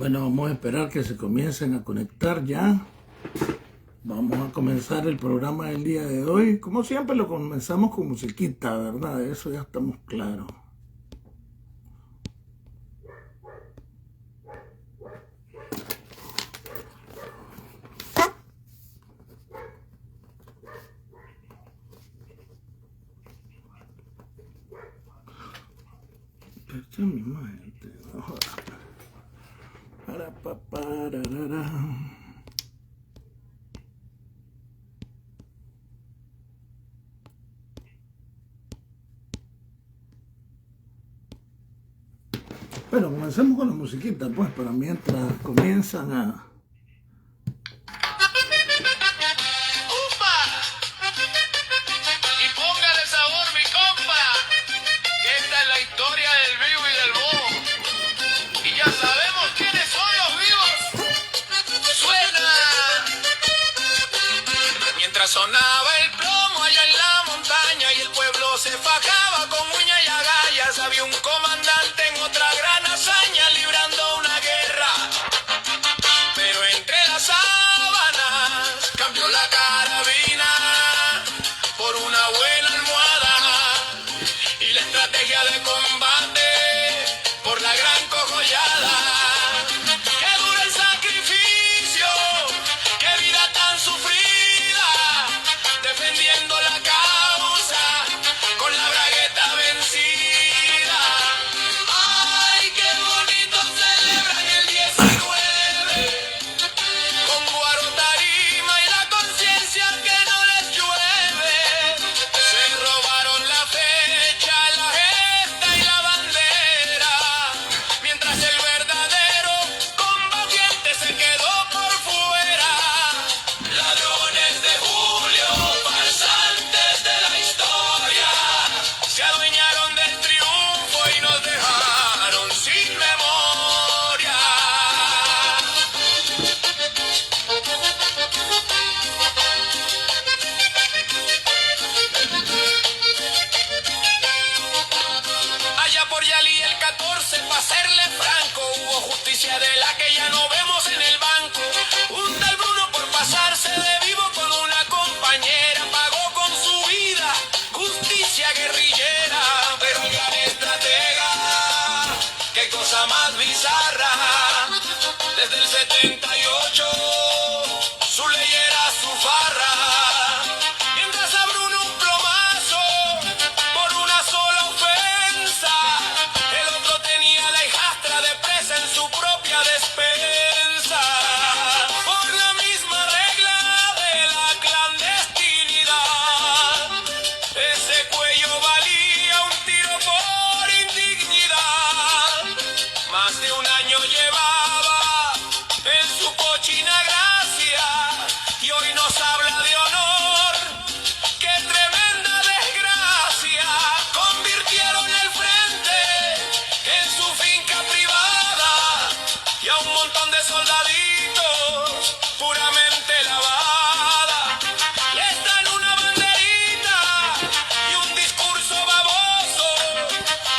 Bueno, vamos a esperar que se comiencen a conectar ya. Vamos a comenzar el programa del día de hoy. Como siempre lo comenzamos con musiquita, ¿verdad? De eso ya estamos claros. Esta es mi madre. Para, pa, pararara. Bueno, comencemos con la musiquita, pues, para mientras comienzan a... ¡Upa! Y póngale sabor, mi compa, que esta es la historia del vivo y del bobo. Y ya sabemos quiénes son los vivos. ¡Suena! Mientras sonaba el plomo allá en la montaña y el pueblo se fajaba con uñas y agallas, había un comandante en otra gran hazaña librando una guerra. Pero entre las sábanas cambió la carabina por una buena almohada y la estrategia de combate por la gran cojollada. ¡Qué duro el sacrificio! ¡Qué vida tan sufrida! Defendiendo la causa con la bragueta vencida. ¡Ay, qué bonito celebran el 19! Con guaro, tarima y la conciencia que no les llueve. Se robaron la fecha, la gesta y la bandera, mientras el verdadero combatiente se quedó por fuera. Ladrones de Julio, farsantes de la historia, se adueñaron del triunfo y nos dejaron sin memoria. Allá por Yalí el 14, pa' serle franco, hubo justicia de la que ya no vemos en el banco. Un tal Bruno por pasarse de vivo con una compañera pagó con su vida justicia guerrillera. Pero el gran estratega, qué cosa más bizarra. Desde el 78 su ley era su farra. Mientras a Bruno un plomazo por una sola ofensa, el otro tenía la hijastra de presa en su propia despensa. Por la misma regla de la clandestinidad, ese cuello valía un tiro por indignidad. Más de un año llevaba en su cochina gracia y hoy nos habla de honor. ¡Qué tremenda desgracia! Convirtieron el frente en su finca privada y a un montón de soldaditos puramente lavada. Les dan una banderita y un discurso baboso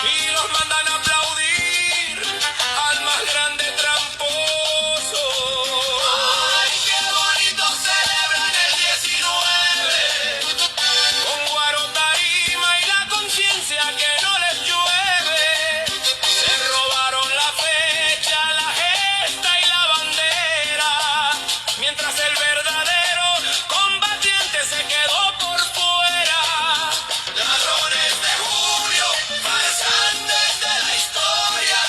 y los mandan a aplaudir al más grande tramposo. ¡Ay, qué bonito celebran el 19! Con guaro, tarima y la conciencia que no les llueve. Se robaron la fecha, la gesta y la bandera, mientras el verdadero combatiente se quedó por fuera. Ladrones de Julio, farsantes de la historia,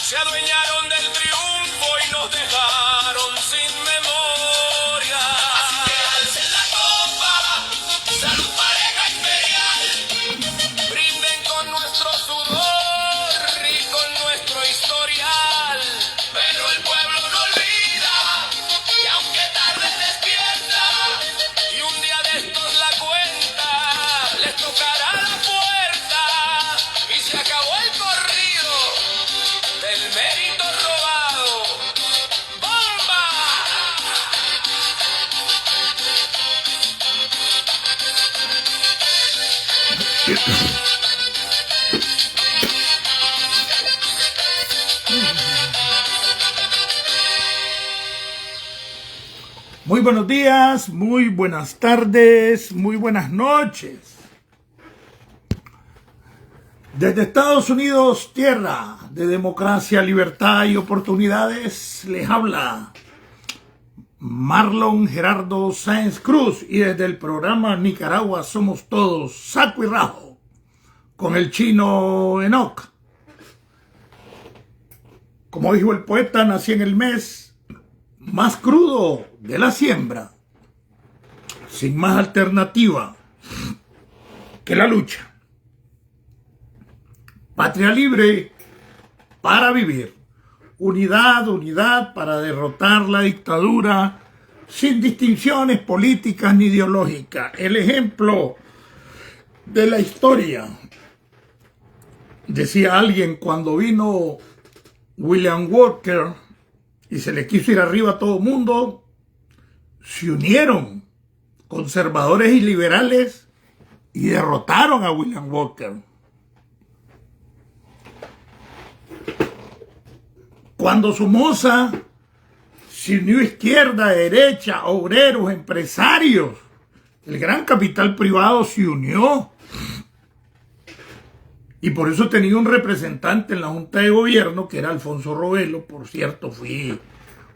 se adueñaron del triunfo y nos dejaron sin memoria. Así que alcen la copa, salud pareja imperial, brinden con nuestro sudor y con nuestro historial. Pero el pueblo no olvida y aunque tarde despierta y un día de estos la cuenta les tocará la puerta y se acabó el corrido del mérito robado. ¡Bomba! Muy buenos días, muy buenas tardes, muy buenas noches. Desde Estados Unidos, tierra de democracia, libertad y oportunidades, les habla Marlon Gerardo Sáenz Cruz, y desde el programa Nicaragua Somos Todos, saco y rajo, con el chino Enoch. Como dijo el poeta, nací en el mes más crudo de la siembra, sin más alternativa que la lucha. Patria libre para vivir. Unidad, unidad para derrotar la dictadura sin distinciones políticas ni ideológicas. El ejemplo de la historia. Decía alguien cuando vino William Walker y se le quiso ir arriba a todo el mundo, se unieron conservadores y liberales y derrotaron a William Walker. Cuando Somoza se unió izquierda, derecha, obreros, empresarios, el gran capital privado se unió. Y por eso tenía un representante en la Junta de Gobierno, que era Alfonso Robelo. Por cierto, fui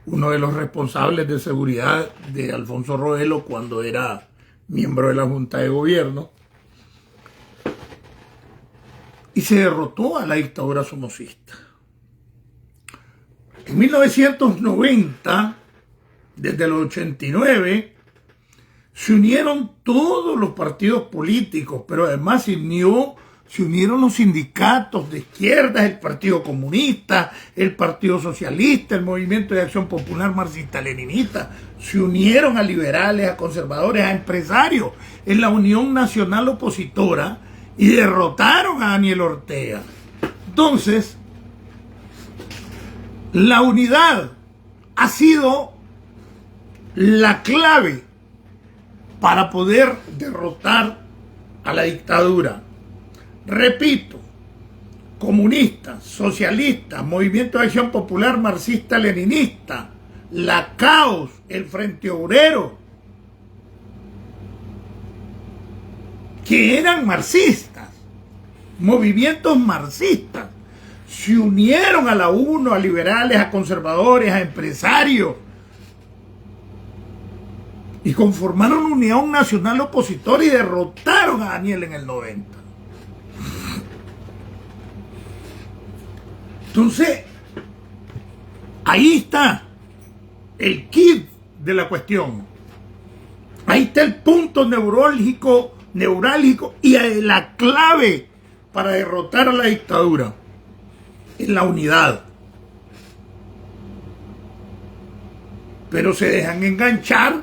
uno de los responsables de seguridad de Alfonso Robelo cuando era miembro de la Junta de Gobierno. Y se derrotó a la dictadura somocista. En 1990, desde el 89, se unieron todos los partidos políticos, pero además se unieron los sindicatos de izquierda, el Partido Comunista, el Partido Socialista, el Movimiento de Acción Popular Marxista-Leninista, se unieron a liberales, a conservadores, a empresarios en la Unión Nacional Opositora y derrotaron a Daniel Ortega. Entonces, la unidad ha sido la clave para poder derrotar a la dictadura. Repito, comunistas, socialistas, Movimiento de Acción Popular Marxista-Leninista, la CAOS, el Frente Obrero, que eran marxistas, movimientos marxistas, se unieron a la UNO, a liberales, a conservadores, a empresarios, y conformaron una Unión Nacional Opositora y derrotaron a Daniel en el 90. Entonces, ahí está el kit de la cuestión. Ahí está el punto neurálgico y la clave para derrotar a la dictadura. En la unidad. Pero se dejan enganchar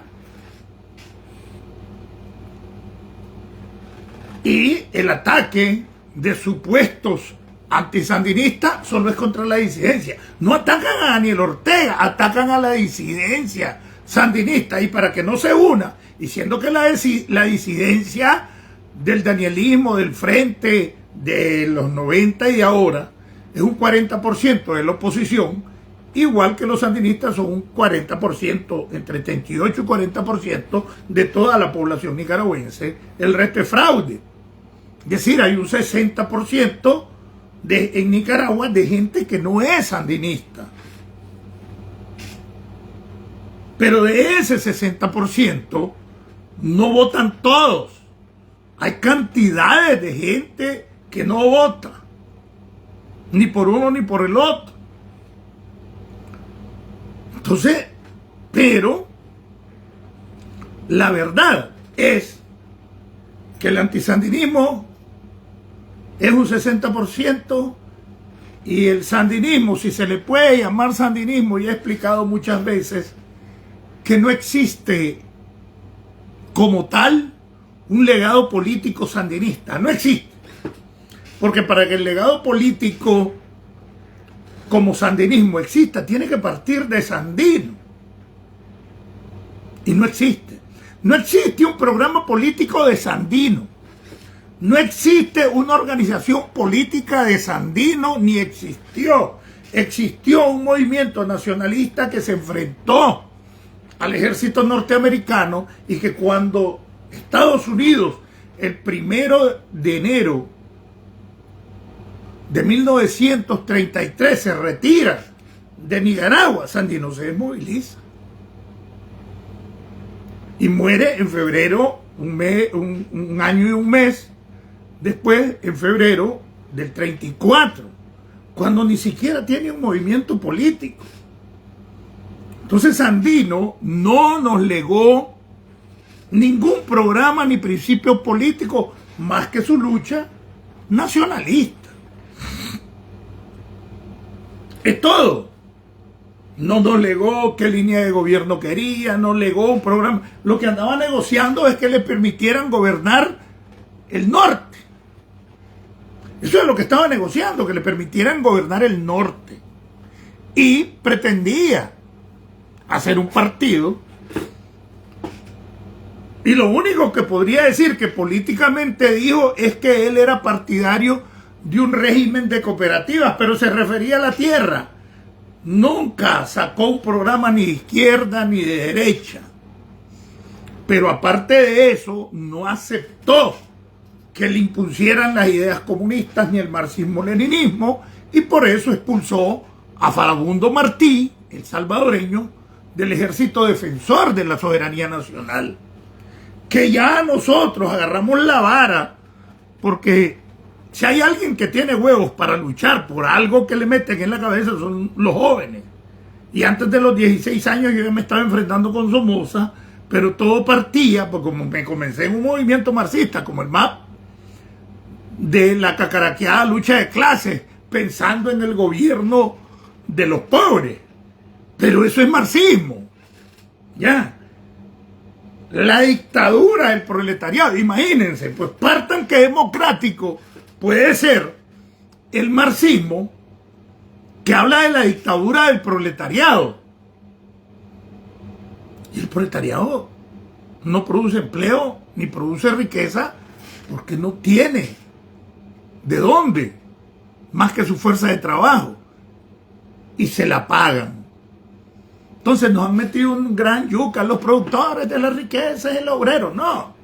y el ataque de supuestos antisandinistas solo es contra la disidencia. No atacan a Daniel Ortega, atacan a la disidencia sandinista, y para que no se una, diciendo que la disidencia del danielismo, del frente de los 90 y de ahora, es un 40% de la oposición, igual que los sandinistas son un 40%, entre 38 y 40% de toda la población nicaragüense. El resto es fraude. Es decir, hay un 60% en Nicaragua de gente que no es sandinista. Pero de ese 60% no votan todos. Hay cantidades de gente que no vota, ni por uno ni por el otro. Entonces, pero la verdad es que el antisandinismo es un 60% y el sandinismo, si se le puede llamar sandinismo, y he explicado muchas veces que no existe como tal un legado político sandinista, no existe. Porque para que el legado político como sandinismo exista, tiene que partir de Sandino. Y no existe. No existe un programa político de Sandino. No existe una organización política de Sandino, ni existió. Existió un movimiento nacionalista que se enfrentó al ejército norteamericano y que cuando Estados Unidos el 1 de enero de 1933 se retira de Nicaragua, Sandino se desmoviliza y muere en febrero, un año y un mes después, en febrero del 34, cuando ni siquiera tiene un movimiento político. Entonces Sandino no nos legó ningún programa ni principio político más que su lucha nacionalista. Es todo. No nos legó qué línea de gobierno quería, no legó un programa. Lo que andaba negociando es que le permitieran gobernar el norte. Eso es lo que estaba negociando, que le permitieran gobernar el norte. Y pretendía hacer un partido. Y lo único que podría decir que políticamente dijo es que él era partidario de un régimen de cooperativas, pero se refería a la tierra. Nunca sacó un programa ni de izquierda ni de derecha. Pero aparte de eso, no aceptó que le impusieran las ideas comunistas ni el marxismo-leninismo, y por eso expulsó a Farabundo Martí, el salvadoreño, del Ejército Defensor de la Soberanía Nacional. Que ya nosotros agarramos la vara, porque si hay alguien que tiene huevos para luchar por algo que le meten en la cabeza son los jóvenes. Y antes de los 16 años yo ya me estaba enfrentando con Somoza, pero todo partía, porque como me comencé en un movimiento marxista como el MAP, de la cacaraqueada lucha de clases, pensando en el gobierno de los pobres. Pero eso es marxismo. Ya. La dictadura del proletariado, imagínense, pues partan que democrático puede ser el marxismo que habla de la dictadura del proletariado. Y el proletariado no produce empleo ni produce riqueza porque no tiene de dónde más que su fuerza de trabajo y se la pagan. Entonces nos han metido un gran yuca los productores de la riqueza y el obrero. No.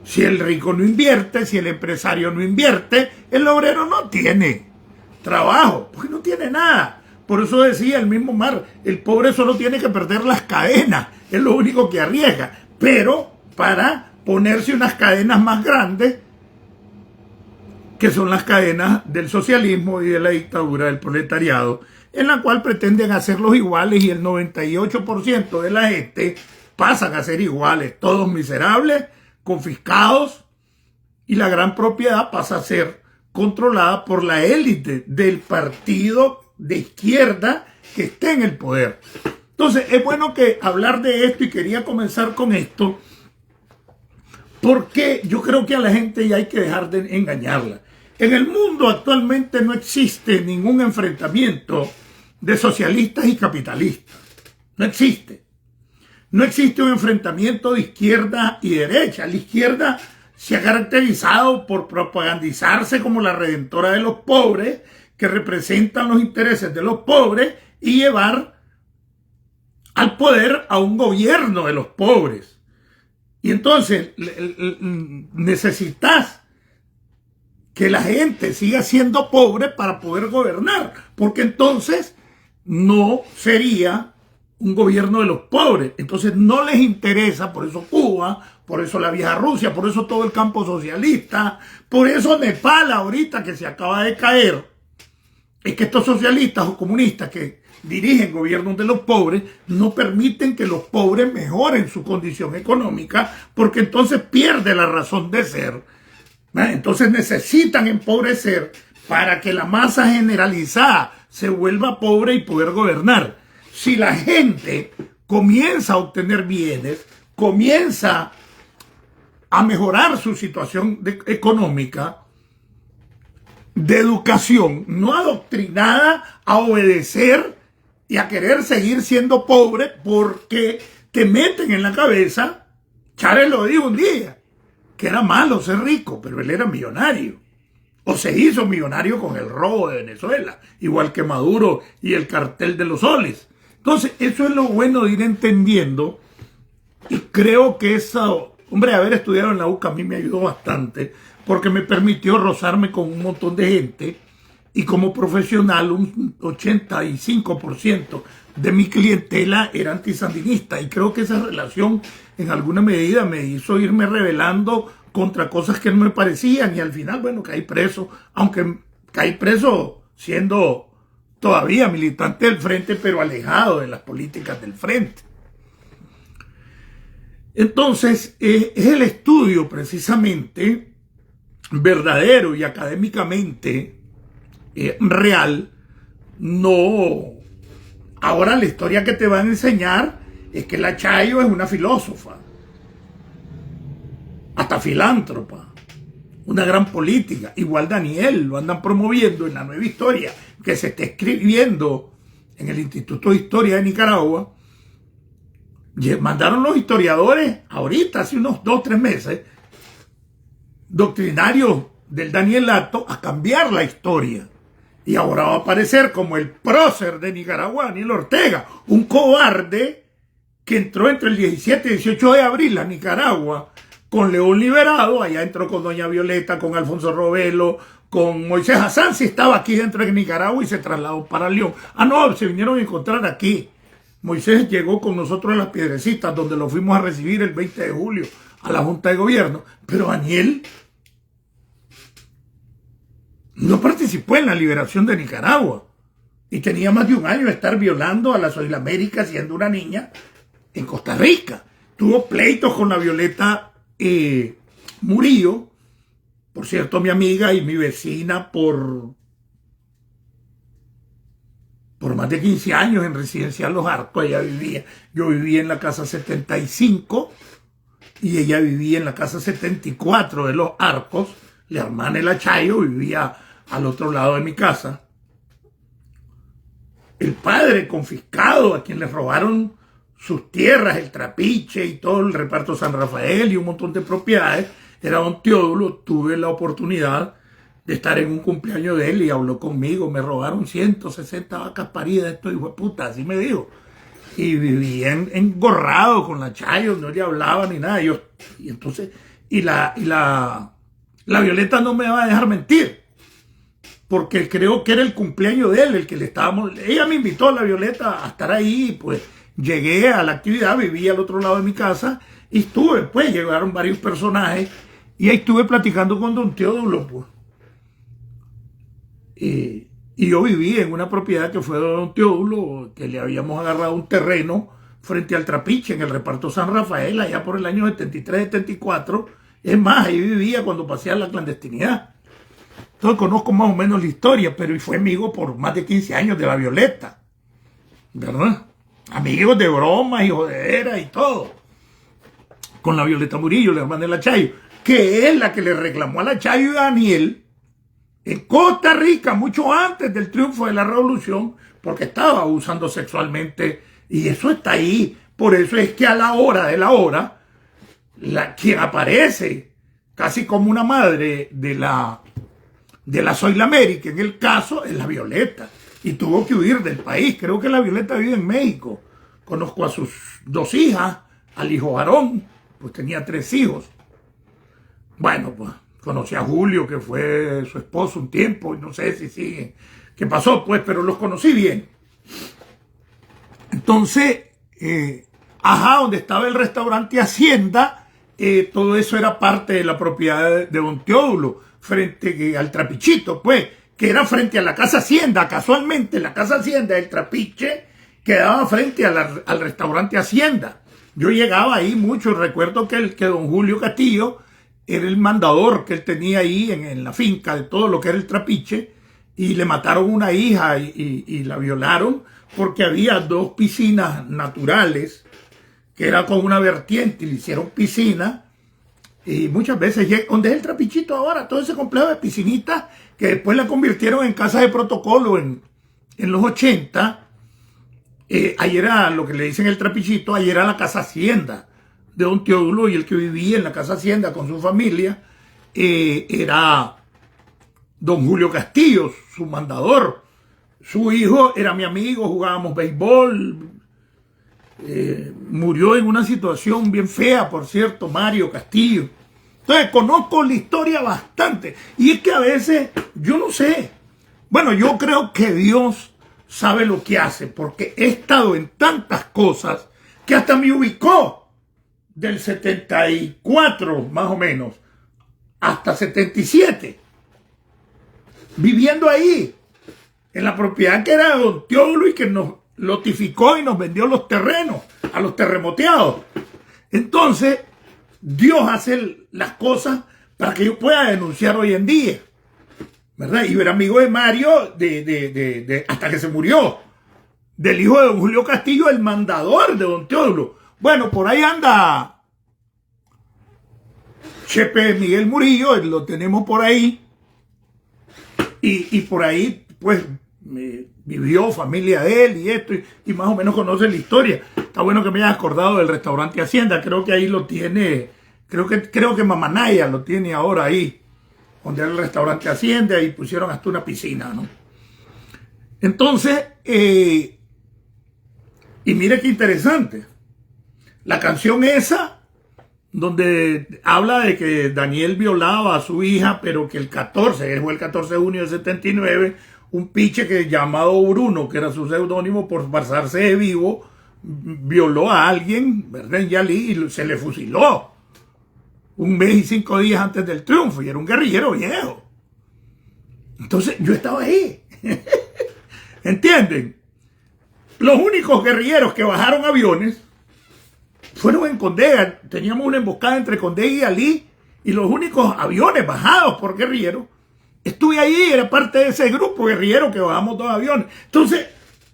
Si el rico no invierte, si el empresario no invierte, el obrero no tiene trabajo, porque no tiene nada. Por eso decía el mismo Mar, el pobre solo tiene que perder las cadenas, es lo único que arriesga, pero para ponerse unas cadenas más grandes, que son las cadenas del socialismo y de la dictadura del proletariado, en la cual pretenden hacerlos iguales y el 98% de la gente pasan a ser iguales, todos miserables, confiscados, y la gran propiedad pasa a ser controlada por la élite del partido de izquierda que esté en el poder. Entonces es bueno que hablar de esto, y quería comenzar con esto porque yo creo que a la gente ya hay que dejar de engañarla. En el mundo actualmente no existe ningún enfrentamiento de socialistas y capitalistas. No existe. No existe un enfrentamiento de izquierda y derecha. La izquierda se ha caracterizado por propagandizarse como la redentora de los pobres, que representan los intereses de los pobres, y llevar al poder a un gobierno de los pobres. Y entonces necesitas que la gente siga siendo pobre para poder gobernar, porque entonces no sería un gobierno de los pobres. Entonces no les interesa, por eso Cuba, por eso la vieja Rusia, por eso todo el campo socialista, por eso Nepal ahorita que se acaba de caer, es que estos socialistas o comunistas que dirigen gobiernos de los pobres no permiten que los pobres mejoren su condición económica, porque entonces pierde la razón de ser. Entonces necesitan empobrecer para que la masa generalizada se vuelva pobre y poder gobernar. Si la gente comienza a obtener bienes, comienza a mejorar su situación económica, de educación, no adoctrinada a obedecer y a querer seguir siendo pobre porque te meten en la cabeza. Chávez lo dijo un día, que era malo ser rico, pero él era millonario. O se hizo millonario con el robo de Venezuela, igual que Maduro y el cartel de los soles. Entonces, eso es lo bueno de ir entendiendo, y creo que eso, hombre, haber estudiado en la UCA a mí me ayudó bastante, porque me permitió rozarme con un montón de gente, y como profesional un 85% de mi clientela era antisandinista, y creo que esa relación en alguna medida me hizo irme rebelando contra cosas que no me parecían, y al final, bueno, caí preso, aunque caí preso siendo todavía militante del frente, pero alejado de las políticas del frente. Entonces, es el estudio precisamente verdadero y académicamente real. No, ahora la historia que te van a enseñar es que la Chayo es una filósofa, hasta filántropa, una gran política. Igual Daniel lo andan promoviendo en la nueva historia que se está escribiendo en el Instituto de Historia de Nicaragua. Mandaron los historiadores ahorita, hace unos 2 o 3 meses, doctrinarios del Danielato, a cambiar la historia. Y ahora va a aparecer como el prócer de Nicaragua, Daniel Ortega, un cobarde que entró entre el 17 y 18 de abril a Nicaragua con León Liberado. Allá entró con doña Violeta, con Alfonso Robelo, con Moisés Hassan, si estaba aquí dentro de Nicaragua, y se trasladó para León. Ah, no, se vinieron a encontrar aquí. Moisés llegó con nosotros a Las Piedrecitas, donde lo fuimos a recibir el 20 de julio a la Junta de Gobierno. Pero Daniel no participó en la liberación de Nicaragua, y tenía más de un año de estar violando a la Soilamérica siendo una niña en Costa Rica. Tuvo pleitos con la Violeta Murillo, por cierto, mi amiga y mi vecina por más de 15 años en Residencial Los Arcos. Ella vivía, yo vivía en la casa 75 y ella vivía en la casa 74 de Los Arcos. La hermana de la Chayo vivía al otro lado de mi casa. El padre confiscado, a quien le robaron sus tierras, el Trapiche y todo el reparto San Rafael y un montón de propiedades, era don Teodulo. Tuve la oportunidad de estar en un cumpleaños de él y habló conmigo. Me robaron 160 vacas paridas, esto hijo de puta, así me dijo. Y vivía engorrado con la Chayo, no le hablaba ni nada. La Violeta no me va a dejar mentir, porque creo que era el cumpleaños de él, el que le estábamos... Ella me invitó a la Violeta a estar ahí, pues llegué a la actividad, vivía al otro lado de mi casa, y estuve, pues llegaron varios personajes, y ahí estuve platicando con don Teodulo, pues. Y yo viví en una propiedad que fue de don Teodulo, que le habíamos agarrado un terreno frente al Trapiche, en el reparto San Rafael, allá por el año 73-74. Es más, ahí vivía cuando pasé a la clandestinidad. Entonces conozco más o menos la historia, pero fue amigo por más de 15 años de la Violeta, ¿verdad? Amigos de bromas y jodederas y todo. Con la Violeta Murillo, la hermana de la Chayo, que es la que le reclamó a la Chayo y a Daniel en Costa Rica, mucho antes del triunfo de la revolución, porque estaba abusando sexualmente, y eso está ahí. Por eso es que a la hora de la hora, quien aparece casi como una madre de la Soilamérica, en el caso, es la Violeta, y tuvo que huir del país. Creo que la Violeta vive en México. Conozco a sus 2 hijas, al hijo varón, pues tenía 3 hijos. Bueno, pues conocí a Julio, que fue su esposo un tiempo, y no sé si sigue, qué pasó, pues, pero los conocí bien. Entonces, donde estaba el restaurante Hacienda, todo eso era parte de la propiedad de don Teodulo, frente al Trapichito, pues, que era frente a la Casa Hacienda. Casualmente, la Casa Hacienda del Trapiche quedaba frente al restaurante Hacienda. Yo llegaba ahí mucho, recuerdo que don Julio Castillo era el mandador que él tenía ahí en la finca de todo lo que era el Trapiche, y le mataron una hija y la violaron porque había 2 piscinas naturales que era con una vertiente, y le hicieron piscina, y muchas veces, donde es el Trapichito ahora, todo ese complejo de piscinitas que después la convirtieron en casas de protocolo en los 80, ahí era lo que le dicen el Trapichito, ahí era la Casa Hacienda de don Teodulo, y el que vivía en la Casa Hacienda con su familia era don Julio Castillo, su mandador. Su hijo era mi amigo, jugábamos béisbol. Murió en una situación bien fea, por cierto, Mario Castillo. Entonces conozco la historia bastante. Y es que a veces, yo no sé. Bueno, yo creo que Dios sabe lo que hace, porque he estado en tantas cosas que hasta me ubicó del 74, más o menos, hasta 77. Viviendo ahí, en la propiedad que era de don Teódulo y que nos lotificó y nos vendió los terrenos a los terremoteados. Entonces, Dios hace las cosas para que yo pueda denunciar hoy en día, ¿verdad? Y yo era amigo de Mario hasta que se murió, del hijo de don Julio Castillo, el mandador de don Teódulo. Bueno, por ahí anda Chepe Miguel Murillo, lo tenemos por ahí, y por ahí, pues, vivió familia de él y esto, y más o menos conoce la historia. Está bueno que me hayas acordado del restaurante Hacienda, creo que ahí lo tiene, creo que Mamanaya lo tiene ahora ahí, donde era el restaurante Hacienda, y pusieron hasta una piscina, ¿no? Entonces, y mire qué interesante, la canción esa, donde habla de que Daniel violaba a su hija, pero que el 14 de junio de 79, un piche que llamado Bruno, que era su seudónimo por pasarse de vivo, violó a alguien, ¿verdad?, en Yalí, y se le fusiló 1 mes y 5 días antes del triunfo, y era un guerrillero viejo. Entonces yo estaba ahí. ¿Entienden? Los únicos guerrilleros que bajaron aviones fueron en Condega. Teníamos una emboscada entre Condega y Alí, y los únicos aviones bajados por guerrilleros, estuve ahí, era parte de ese grupo guerrillero que bajamos 2 aviones. Entonces,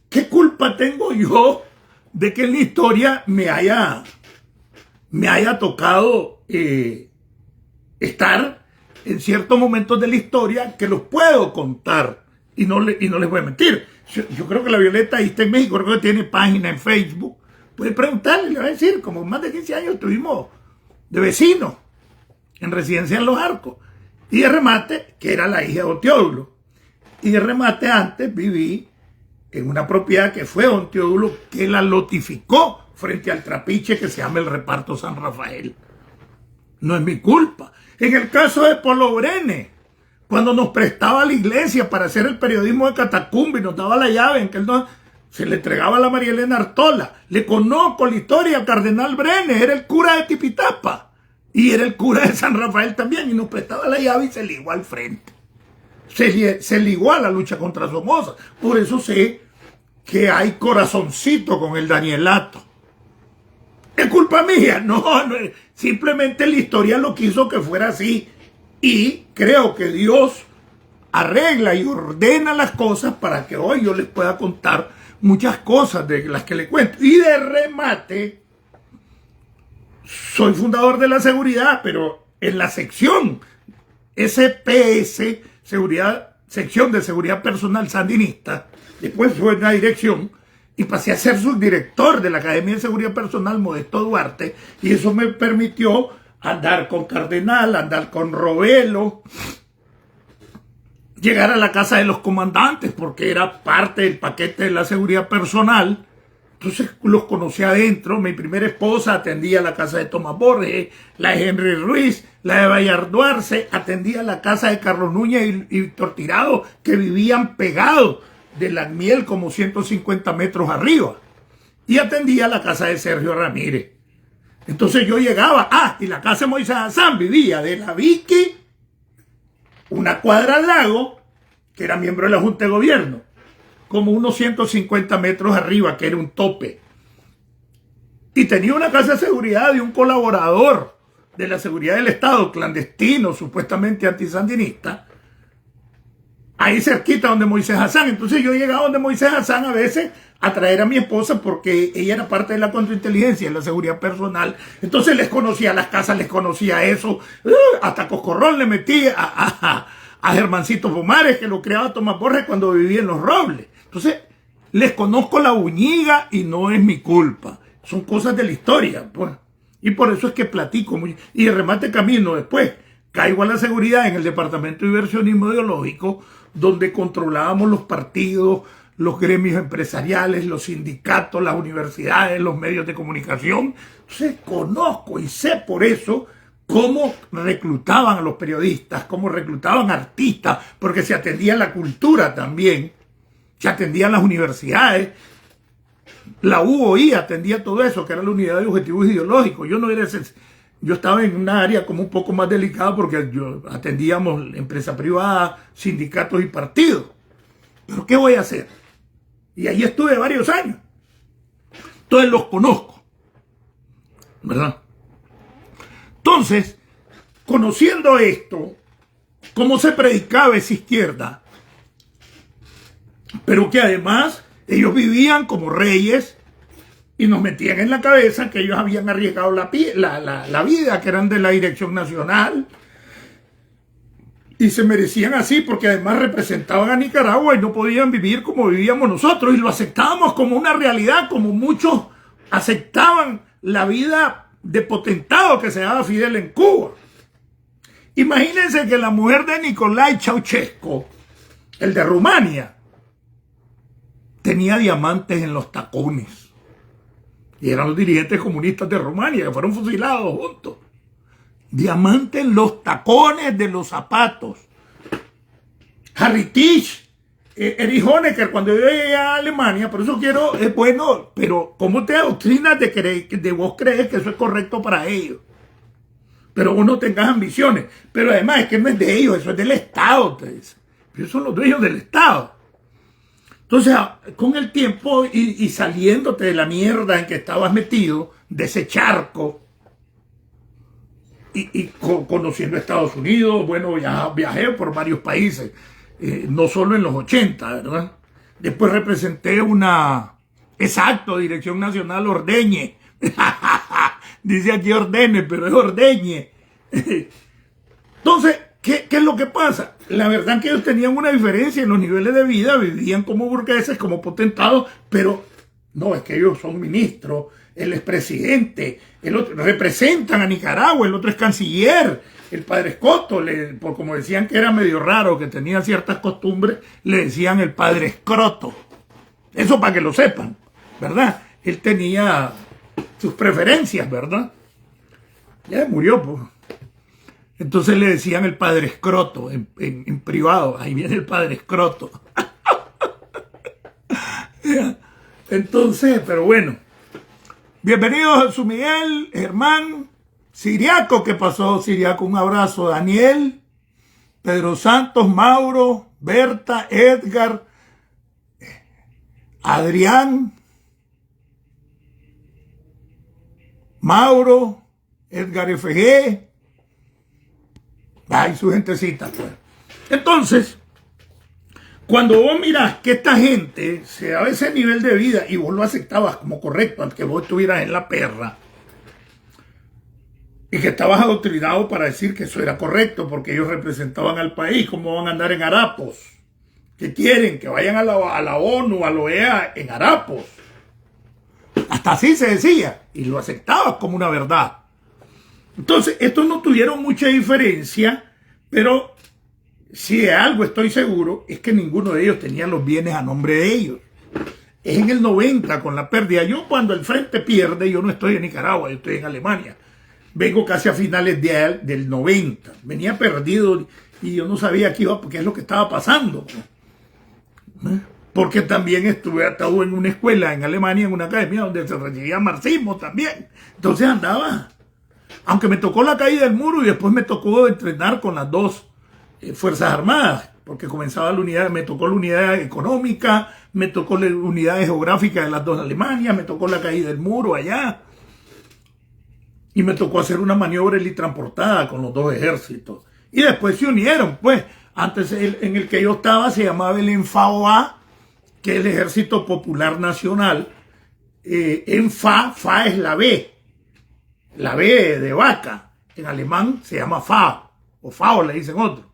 ¿qué culpa tengo yo de que en la historia me haya tocado estar en ciertos momentos de la historia que los puedo contar y no les voy a mentir? Yo creo que la Violeta ahí está en México, creo que tiene página en Facebook. Puede preguntarle, le va a decir, como más de 15 años estuvimos de vecinos en residencia en Los Arcos. Y de remate, que era la hija de don Teódulo. Y de remate, antes viví en una propiedad que fue don Teódulo, que la lotificó frente al trapiche que se llama el Reparto San Rafael. No es mi culpa. En el caso de Polo Brenes, cuando nos prestaba la iglesia para hacer el periodismo de Catacumba y nos daba la llave en que él se le entregaba a la María Elena Artola. Le conozco la historia al cardenal Brenes, era el cura de Tipitapa. Y era el cura de San Rafael también, y nos prestaba la llave y se ligó al frente. Se ligó a la lucha contra Somoza. Por eso sé que hay corazoncito con el Danielato. ¿Es culpa mía? No, simplemente la historia lo quiso que fuera así. Y creo que Dios arregla y ordena las cosas para que hoy yo les pueda contar muchas cosas de las que le cuento. Y de remate, soy fundador de la seguridad, pero en la sección SPS, sección de seguridad personal sandinista, después fue en la dirección y pasé a ser subdirector de la Academia de Seguridad Personal Modesto Duarte, y eso me permitió andar con Cardenal, andar con Robelo, llegar a la casa de los comandantes, porque era parte del paquete de la seguridad personal. Entonces los conocí adentro. Mi primera esposa atendía la casa de Tomás Borges, la de Henry Ruiz, la de Bayardo Arce, atendía la casa de Carlos Núñez y Víctor Tirado, que vivían pegados de la miel como 150 metros arriba. Y atendía la casa de Sergio Ramírez. Entonces yo llegaba, y la casa de Moisés Hassan vivía de la Vicky, una cuadra al lago, que era miembro de la Junta de Gobierno, como unos 150 metros arriba, que era un tope. Y tenía una casa de seguridad de un colaborador de la seguridad del Estado, clandestino, supuestamente antisandinista, ahí cerquita donde Moisés Hassan. Entonces yo llegaba donde Moisés Hassan a veces a traer a mi esposa, porque ella era parte de la contrainteligencia, de la seguridad personal. Entonces les conocía las casas, les conocía eso, hasta coscorrón le metí a Germancito Pomares, que lo creaba Tomás Borges cuando vivía en Los Robles. Entonces, les conozco la buñiga y no es mi culpa. Son cosas de la historia, pues. Y por eso es que platico. Y de remate camino después. Caigo a la seguridad en el Departamento de Inversionismo Ideológico, donde controlábamos los partidos, los gremios empresariales, los sindicatos, las universidades, los medios de comunicación. Entonces conozco y sé por eso cómo reclutaban a los periodistas, cómo reclutaban artistas, porque se atendía la cultura también, se atendían las universidades, la UOI atendía todo eso, que era la unidad de objetivos ideológicos. Yo estaba en una área como un poco más delicada porque yo atendíamos empresa privada, sindicatos y partidos. Pero ¿qué voy a hacer? Y ahí estuve varios años. Entonces los conozco, ¿verdad? Entonces, conociendo esto, cómo se predicaba esa izquierda, pero que además ellos vivían como reyes y nos metían en la cabeza que ellos habían arriesgado la vida, que eran de la Dirección Nacional, y se merecían así porque además representaban a Nicaragua y no podían vivir como vivíamos nosotros, y lo aceptábamos como una realidad, como muchos aceptaban la vida de potentado que se daba Fidel en Cuba. Imagínense que la mujer de Nicolae Ceausescu, el de Rumania, tenía diamantes en los tacones. Y eran los dirigentes comunistas de Rumania que fueron fusilados juntos. Diamantes en los tacones de los zapatos. Harry Tisch, Erich Honecker, cuando yo llegué a Alemania, por eso quiero, es bueno, pero ¿cómo te adoctrinas de vos crees que eso es correcto para ellos? Pero vos no tengas ambiciones. Pero además es que no es de ellos, eso es del Estado, te dicen. Ellos son los dueños del Estado. Entonces, con el tiempo y saliéndote de la mierda en que estabas metido, de ese charco, y conociendo Estados Unidos, bueno, ya viajé por varios países, no solo en los 80, ¿verdad? Después representé Dirección Nacional Ordeñe. Dice aquí Ordene, pero es Ordeñe. Entonces, ¿qué es lo que pasa? La verdad es que ellos tenían una diferencia en los niveles de vida, vivían como burgueses, como potentados, pero no, es que ellos son ministros, él es presidente, el otro, representan a Nicaragua, el otro es canciller, el padre Escoto, por como decían que era medio raro, que tenía ciertas costumbres, le decían el padre Escroto. Eso para que lo sepan, ¿verdad? Él tenía sus preferencias, ¿verdad? Ya murió, pues. Entonces le decían el padre Escroto en privado. Ahí viene el padre Escroto. Entonces, pero bueno. Bienvenidos a Jesús Miguel, Germán, Siriaco. ¿Qué pasó, Siriaco? Un abrazo. Daniel, Pedro Santos, Mauro, Berta, Edgar, Adrián, Mauro, Edgar FG. Ay, su gentecita, pues. Entonces, cuando vos mirás que esta gente se daba ese nivel de vida y vos lo aceptabas como correcto, al que vos estuvieras en la perra, y que estabas adoctrinado para decir que eso era correcto porque ellos representaban al país, ¿cómo van a andar en harapos? ¿Qué quieren? Que vayan a la ONU, a la OEA en harapos. Hasta así se decía, y lo aceptabas como una verdad. Entonces, estos no tuvieron mucha diferencia, pero si de algo estoy seguro, es que ninguno de ellos tenía los bienes a nombre de ellos. Es en el 90 con la pérdida. Yo cuando el frente pierde, yo no estoy en Nicaragua, yo estoy en Alemania. Vengo casi a finales del 90. Venía perdido y yo no sabía qué es lo que estaba pasando. Porque también estaba en una escuela en Alemania, en una academia donde se recibía marxismo también. Entonces andaba... Aunque me tocó la caída del muro y después me tocó entrenar con las dos Fuerzas Armadas, porque comenzaba me tocó la unidad económica, me tocó la unidad geográfica de las dos Alemanias, me tocó la caída del muro allá. Y me tocó hacer una maniobra helitransportada con los dos ejércitos. Y después se unieron, pues. Antes en el que yo estaba se llamaba el ENFA-OA, que es el Ejército Popular Nacional. ENFA, FA es la B. La B de vaca, en alemán se llama FA, o FAO le dicen otro,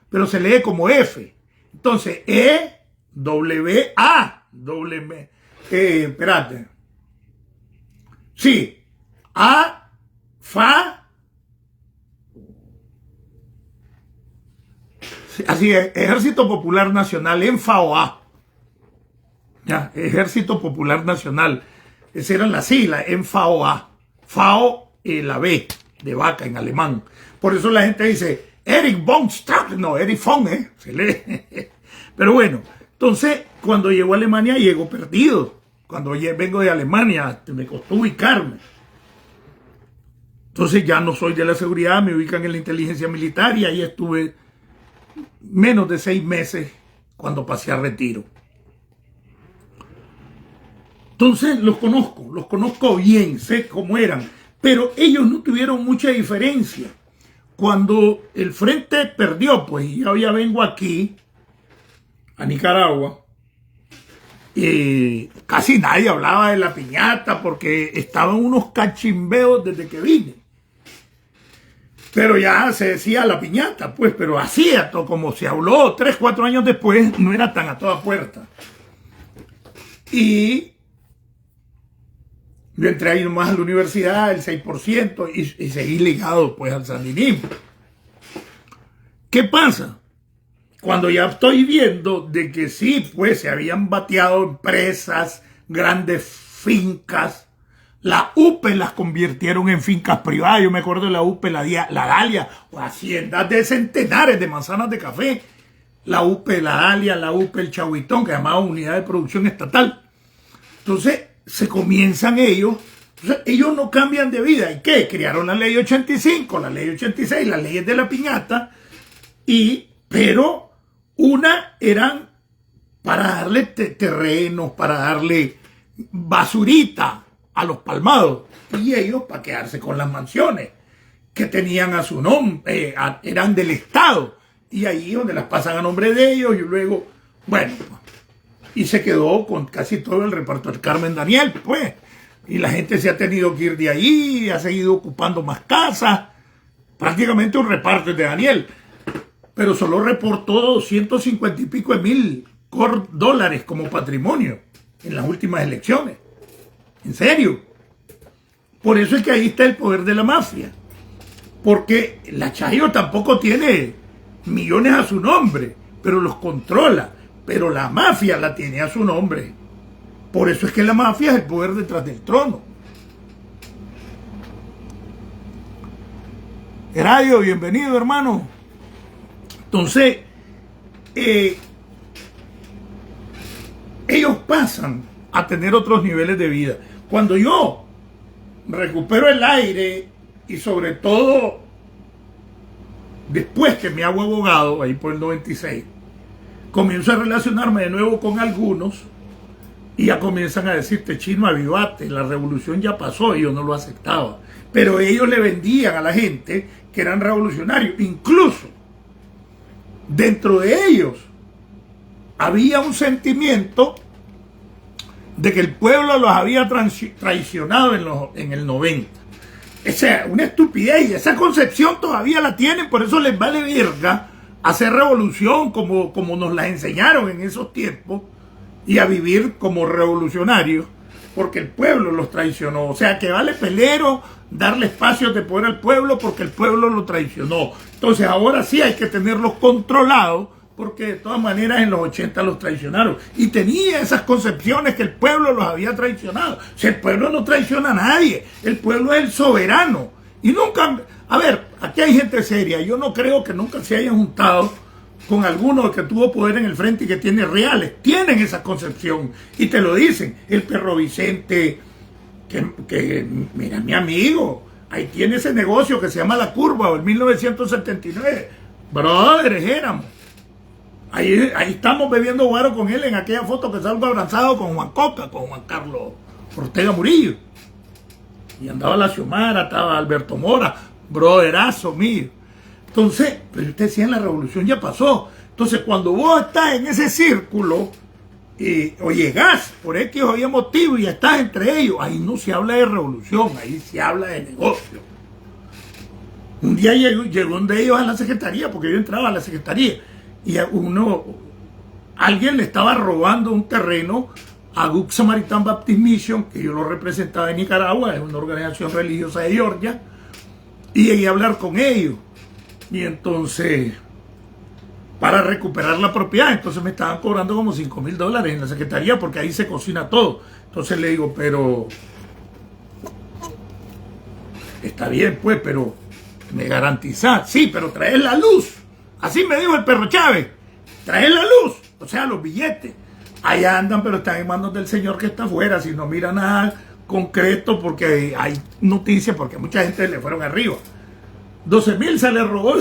pero se lee como F. Entonces, E-W-A, espérate. Sí, A, FA, así es, Ejército Popular Nacional, en FAO-A. ya, Ejército Popular Nacional. Esas eran las siglas, en FAOA. FAO, la B de vaca en alemán. Por eso la gente dice, Erich von Strack, no, Erich von, se lee. Pero bueno, entonces, cuando llego a Alemania, llego perdido. Cuando vengo de Alemania, me costó ubicarme. Entonces ya no soy de la seguridad, me ubican en la inteligencia militar y ahí estuve menos de 6 meses cuando pasé a retiro. Entonces los conozco bien, sé cómo eran, pero ellos no tuvieron mucha diferencia. Cuando el frente perdió, pues yo ya vengo aquí, a Nicaragua, casi nadie hablaba de la piñata porque estaban unos cachimbeos desde que vine. Pero ya se decía la piñata, pues, pero hacía todo como se habló 3, 4 años después, no era tan a toda puerta. Y yo entré ahí nomás a la universidad, el 6%, y seguí ligado pues al sandinismo. ¿Qué pasa? Cuando ya estoy viendo de que sí, pues se habían bateado empresas, grandes fincas, la UPE las convirtieron en fincas privadas. Yo me acuerdo de la UPE, la Dalia, o haciendas de centenares de manzanas de café. La UPE, la Dalia, la UPE, el Chahuitón, que llamaba Unidad de Producción Estatal. Entonces, se comienzan ellos. Entonces, ellos no cambian de vida. ¿Y qué? Crearon la ley 85, la ley 86, las leyes de la piñata. Pero una eran para darle terrenos, para darle basurita a los palmados, y ellos para quedarse con las mansiones que tenían a su nombre, eran del Estado, y ahí donde las pasan a nombre de ellos, y luego, bueno, y se quedó con casi todo el reparto del Carmen Daniel, pues, y la gente se ha tenido que ir de ahí, ha seguido ocupando más casas, prácticamente un reparto de Daniel, pero solo reportó 250 y pico de mil dólares como patrimonio en las últimas elecciones. ¿En serio? Por eso es que ahí está el poder de la mafia. Porque la Chayo tampoco tiene millones a su nombre, pero los controla. Pero la mafia la tiene a su nombre. Por eso es que la mafia es el poder detrás del trono. Heradio, bienvenido, hermano. Entonces, ellos pasan a tener otros niveles de vida. Cuando yo recupero el aire y sobre todo después que me hago abogado, ahí por el 96, comienzo a relacionarme de nuevo con algunos y ya comienzan a decirte, chino, avivate, la revolución ya pasó, y yo no lo aceptaba. Pero ellos le vendían a la gente que eran revolucionarios. Incluso dentro de ellos había un sentimiento de que el pueblo los había traicionado en el 90. Esa una estupidez, y esa concepción todavía la tienen, por eso les vale verga hacer revolución como nos la enseñaron en esos tiempos, y a vivir como revolucionarios, porque el pueblo los traicionó. O sea, que vale pelero darle espacios de poder al pueblo porque el pueblo lo traicionó. Entonces ahora sí hay que tenerlos controlados, porque de todas maneras en los 80 los traicionaron. Y tenía esas concepciones que el pueblo los había traicionado. O sea, el pueblo no traiciona a nadie. El pueblo es el soberano. Y nunca... A ver, aquí hay gente seria. Yo no creo que nunca se hayan juntado con alguno que tuvo poder en el frente y que tiene reales. Tienen esa concepción. Y te lo dicen. El Perro Vicente, que mira, mi amigo, ahí tiene ese negocio que se llama La Curva, o el 1979. Brothers éramos. Ahí estamos bebiendo guaro con él en aquella foto que salgo abrazado con Juan Coca, con Juan Carlos Ortega Murillo. Y andaba la Xiomara, estaba Alberto Mora, brotherazo mío. Entonces, pero usted decía, la revolución ya pasó. Entonces, cuando vos estás en ese círculo, o llegás por X o Y motivo y estás entre ellos, ahí no se habla de revolución, ahí se habla de negocio. Un día llegó uno de ellos a la secretaría, porque yo entraba a la secretaría, y alguien le estaba robando un terreno a Good Samaritan Baptist Mission, que yo lo representaba en Nicaragua, es una organización religiosa de Georgia, y llegué a hablar con ellos. Y entonces para recuperar la propiedad. Entonces me estaban cobrando como $5,000 en la secretaría porque ahí se cocina todo. Entonces le digo, pero está bien pues, pero me garantizás. Sí, pero traes la luz. Así me dijo el perro Chávez. Traes la luz, o sea, los billetes. Allá andan, pero están en manos del señor que está afuera. Si no mira nada concreto, porque hay noticias, porque mucha gente le fueron arriba. 12,000 se le robó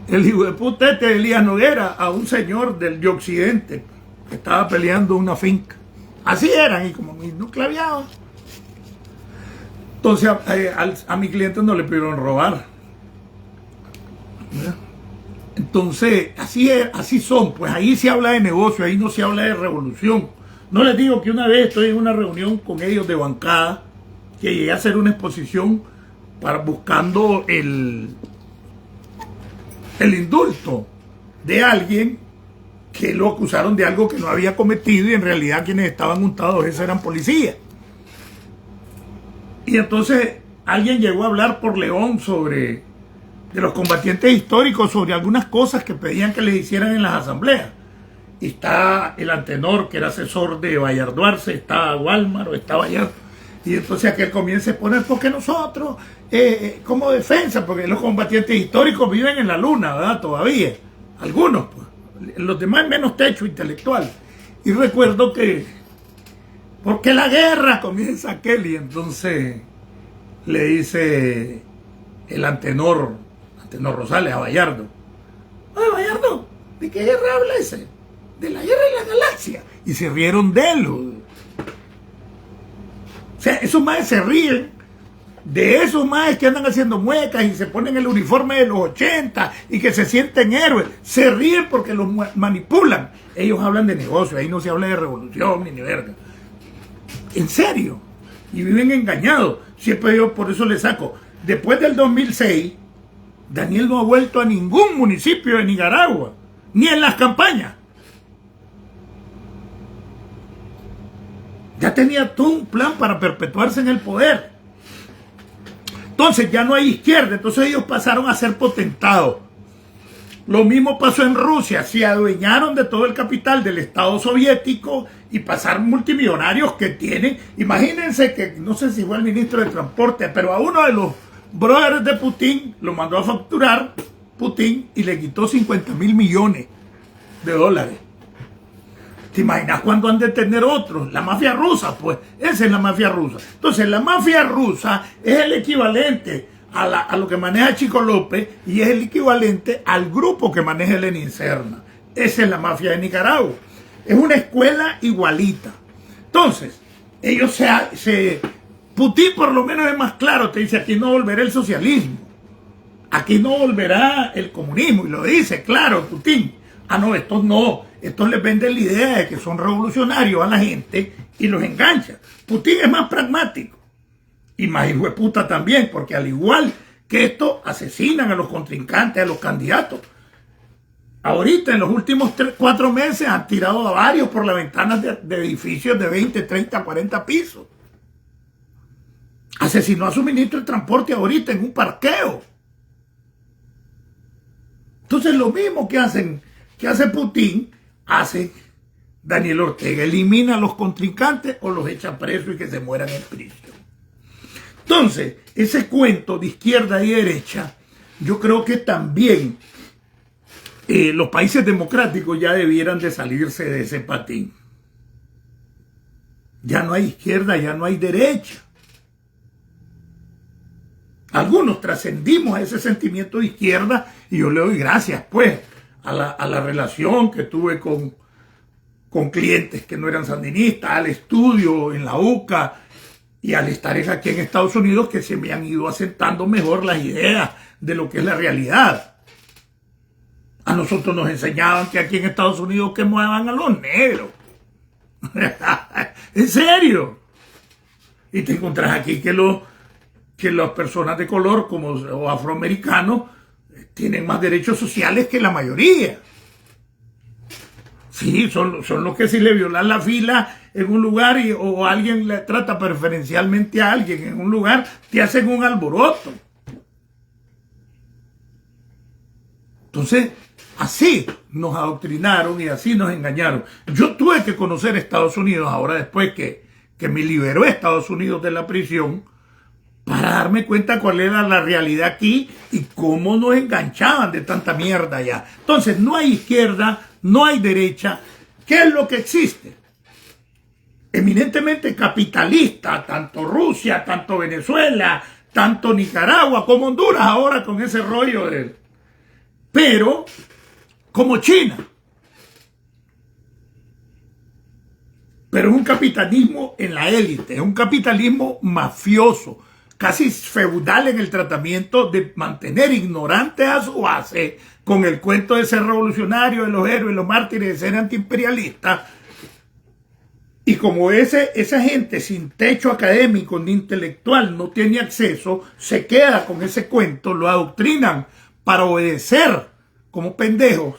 el hijo de puta Elías Noguera a un señor del Occidente que estaba peleando una finca. Así eran, y como no claveaban. Entonces a mi cliente no le pudieron robar. Entonces, así son, pues ahí se habla de negocio, ahí no se habla de revolución. No les digo que una vez estoy en una reunión con ellos de bancada, que llegué a hacer una exposición buscando el indulto de alguien que lo acusaron de algo que no había cometido y en realidad quienes estaban untados esos eran policías. Y entonces alguien llegó a hablar por León de los combatientes históricos, sobre algunas cosas que pedían que les hicieran en las asambleas. Y está el Antenor, que era asesor de Bayardo Arce, está Walmart, está Bayardo. Y entonces aquel comienza a poner, porque nosotros, como defensa, porque los combatientes históricos viven en la luna, ¿verdad? Todavía. Algunos, pues. Los demás menos techo intelectual. Y recuerdo que, porque la guerra, comienza aquel, y entonces le dice el Antenor Rosales a Bayardo: oye, Bayardo, ¿de qué guerra habla ese? De la guerra de la galaxia. Y se rieron de él. O sea, esos maes se ríen de esos maes que andan haciendo muecas y se ponen el uniforme de los 80 y que se sienten héroes. Se ríen porque los manipulan. Ellos hablan de negocio, ahí no se habla de revolución ni verga. En serio. Y viven engañados. Siempre yo por eso le saco. Después del 2006, Daniel no ha vuelto a ningún municipio de Nicaragua, ni en las campañas. Ya tenía todo un plan para perpetuarse en el poder. Entonces ya no hay izquierda, entonces ellos pasaron a ser potentados. Lo mismo pasó en Rusia, se adueñaron de todo el capital del Estado soviético y pasaron multimillonarios que tienen. Imagínense que, no sé si fue el ministro de Transporte, pero a uno de los brothers de Putin lo mandó a facturar Putin y le quitó $50,000 millones. ¿Te imaginas cuándo han de tener otros? La mafia rusa, pues, esa es la mafia rusa. Entonces, la mafia rusa es el equivalente a lo que maneja Chico López y es el equivalente al grupo que maneja Lenin Serna. Esa es la mafia de Nicaragua. Es una escuela igualita. Entonces, ellos Putin por lo menos es más claro, te dice: aquí no volverá el socialismo, aquí no volverá el comunismo, y lo dice claro Putin. Ah, no, estos no. Estos les venden la idea de que son revolucionarios a la gente y los engancha. Putin es más pragmático y más hijo de puta también, porque al igual que esto, asesinan a los contrincantes, a los candidatos. Ahorita, en los últimos 4 meses, han tirado a varios por las ventanas de edificios de 20, 30, 40 pisos. Asesinó a su ministro de Transporte ahorita en un parqueo. Entonces, lo mismo que hace Putin, hace Daniel Ortega: elimina a los contrincantes o los echa presos y que se mueran en prisión. Entonces, ese cuento de izquierda y derecha, yo creo que también los países democráticos ya debieran de salirse de ese patín. Ya no hay izquierda, ya no hay derecha. Algunos trascendimos a ese sentimiento de izquierda y yo le doy gracias, pues, a la relación que tuve con clientes que no eran sandinistas, al estudio en la UCA y al estar aquí en Estados Unidos, que se me han ido asentando mejor las ideas de lo que es la realidad. A nosotros nos enseñaban que aquí en Estados Unidos quemaban a los negros. ¿En serio? Y te encontrás aquí que las personas de color o afroamericanos tienen más derechos sociales que la mayoría. Sí, son los que si le violan la fila en un lugar o alguien le trata preferencialmente a alguien en un lugar, te hacen un alboroto. Entonces, así nos adoctrinaron y así nos engañaron. Yo tuve que conocer Estados Unidos ahora después que me liberó Estados Unidos de la prisión para darme cuenta cuál era la realidad aquí y cómo nos enganchaban de tanta mierda allá. Entonces, no hay izquierda, no hay derecha. ¿Qué es lo que existe? Eminentemente capitalista, tanto Rusia, tanto Venezuela, tanto Nicaragua como Honduras ahora con ese rollo de... Pero, como China. Pero es un capitalismo en la élite, es un capitalismo mafioso, casi feudal en el tratamiento de mantener ignorantes a su base con el cuento de ser revolucionario, de los héroes, los mártires, de ser antiimperialista. Y como esa gente sin techo académico ni intelectual no tiene acceso, se queda con ese cuento, lo adoctrinan para obedecer como pendejos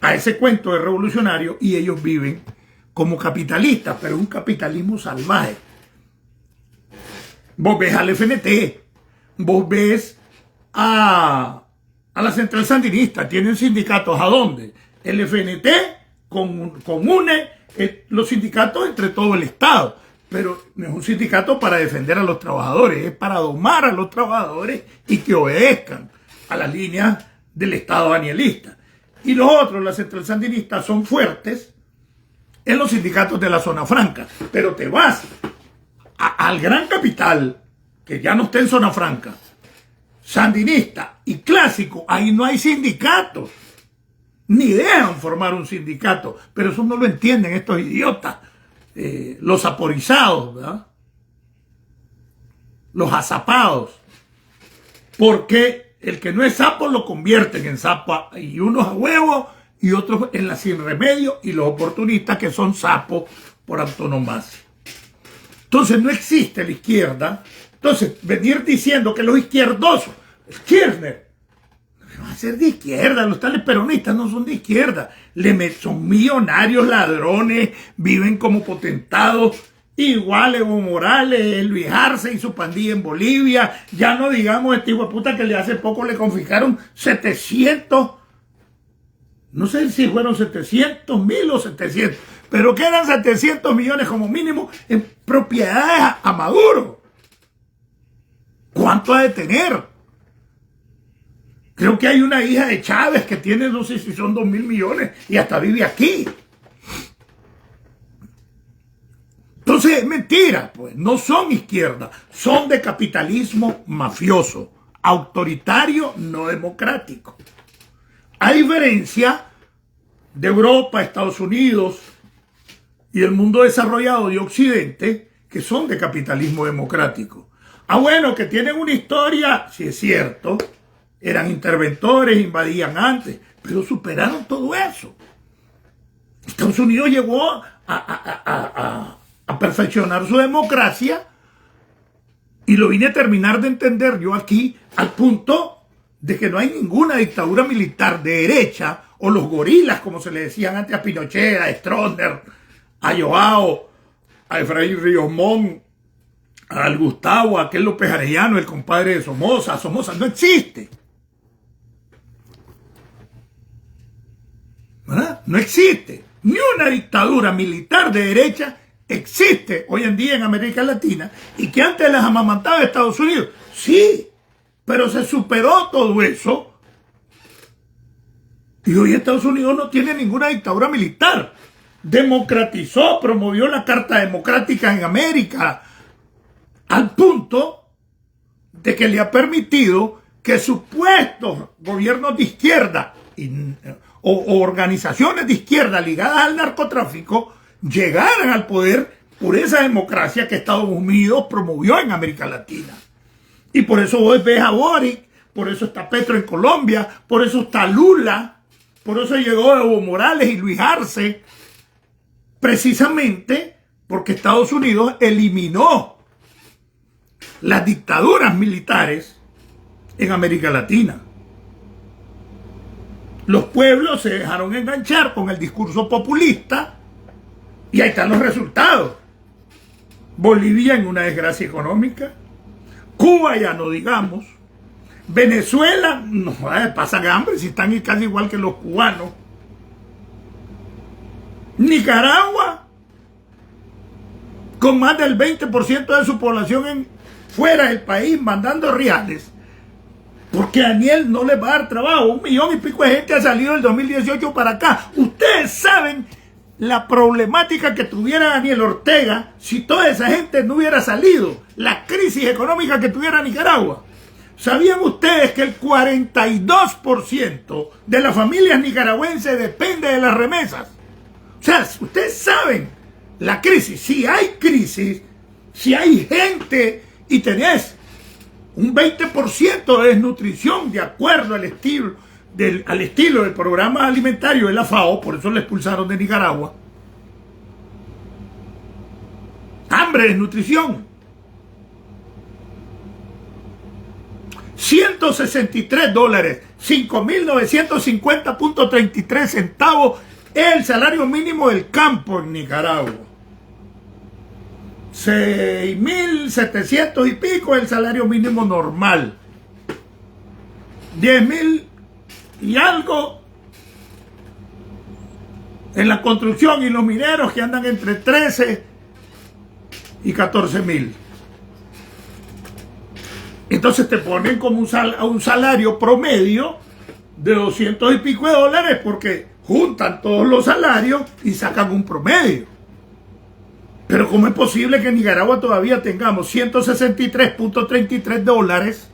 a ese cuento de revolucionario y ellos viven como capitalistas, pero un capitalismo salvaje. Vos ves al FNT, vos ves a la Central Sandinista, tienen sindicatos ¿a dónde? El FNT une los sindicatos entre todo el Estado, pero no es un sindicato para defender a los trabajadores, es para domar a los trabajadores y que obedezcan a las líneas del Estado danielista. Y los otros, la Central Sandinista, son fuertes en los sindicatos de la zona franca, pero te vas al gran capital, que ya no está en zona franca, sandinista y clásico, ahí no hay sindicatos. Ni dejan formar un sindicato, pero eso no lo entienden estos idiotas, los aporizados, ¿verdad? Los azapados, porque el que no es sapo lo convierten en sapo, y unos a huevo y otros en la sin remedio, y los oportunistas que son sapos por antonomasia. Entonces no existe la izquierda. Entonces venir diciendo que los izquierdosos, Kirchner, va a ser de izquierda, los tales peronistas no son de izquierda, son millonarios, ladrones, viven como potentados, igual Evo Morales, Luis Arce y su pandilla en Bolivia, ya no digamos este hijo de puta que hace poco le confiscaron 700, no sé si fueron 700.000 o 700, pero que eran 700 millones como mínimo en propiedades a Maduro. ¿Cuánto ha de tener? Creo que hay una hija de Chávez que tiene, no sé si son 2.000 millones y hasta vive aquí. Entonces es mentira, pues. No son izquierda, son de capitalismo mafioso, autoritario, no democrático. A diferencia de Europa, Estados Unidos y el mundo desarrollado de Occidente, que son de capitalismo democrático. Ah, bueno, que tienen una historia, sí es cierto. Eran interventores, invadían antes, pero superaron todo eso. Estados Unidos llegó a perfeccionar su democracia y lo vine a terminar de entender yo aquí al punto de que no hay ninguna dictadura militar de derecha o los gorilas, como se le decían antes a Pinochet, a Stroessner, a Joao, a Efraín Ríos Montt, al Gustavo, a aquel López Arellano, el compadre de Somoza. Somoza no existe. ¿Verdad? No existe. Ni una dictadura militar de derecha existe hoy en día en América Latina y que antes las amamantaba Estados Unidos. Sí, pero se superó todo eso y hoy Estados Unidos no tiene ninguna dictadura militar. Democratizó, promovió la Carta Democrática en América al punto de que le ha permitido que supuestos gobiernos de izquierda o organizaciones de izquierda ligadas al narcotráfico llegaran al poder por esa democracia que Estados Unidos promovió en América Latina. Y por eso vos ves a Boric, por eso está Petro en Colombia, por eso está Lula, por eso llegó Evo Morales y Luis Arce, precisamente porque Estados Unidos eliminó las dictaduras militares en América Latina. Los pueblos se dejaron enganchar con el discurso populista y ahí están los resultados. Bolivia en una desgracia económica, Cuba ya no digamos, Venezuela, no, pasan hambre si están casi igual que los cubanos. Nicaragua, con más del 20% de su población fuera del país, mandando reales. Porque a Daniel no les va a dar trabajo. 1 millón y pico de gente ha salido del 2018 para acá. Ustedes saben la problemática que tuviera Daniel Ortega si toda esa gente no hubiera salido. La crisis económica que tuviera Nicaragua. ¿Sabían ustedes que el 42% de las familias nicaragüenses depende de las remesas? O sea, ustedes saben la crisis. Si hay crisis, si hay gente y tenés un 20% de desnutrición de acuerdo al estilo del programa alimentario de la FAO, por eso le expulsaron de Nicaragua. Hambre, desnutrición. $163, 5.950.33 centavos el salario mínimo del campo en Nicaragua. 6.700 y pico el salario mínimo normal. 10.000 y algo en la construcción y los mineros, que andan entre 13 y 14.000. Entonces te ponen como un salario promedio de 200 y pico de dólares porque juntan todos los salarios y sacan un promedio. Pero ¿cómo es posible que en Nicaragua todavía tengamos 163.33 dólares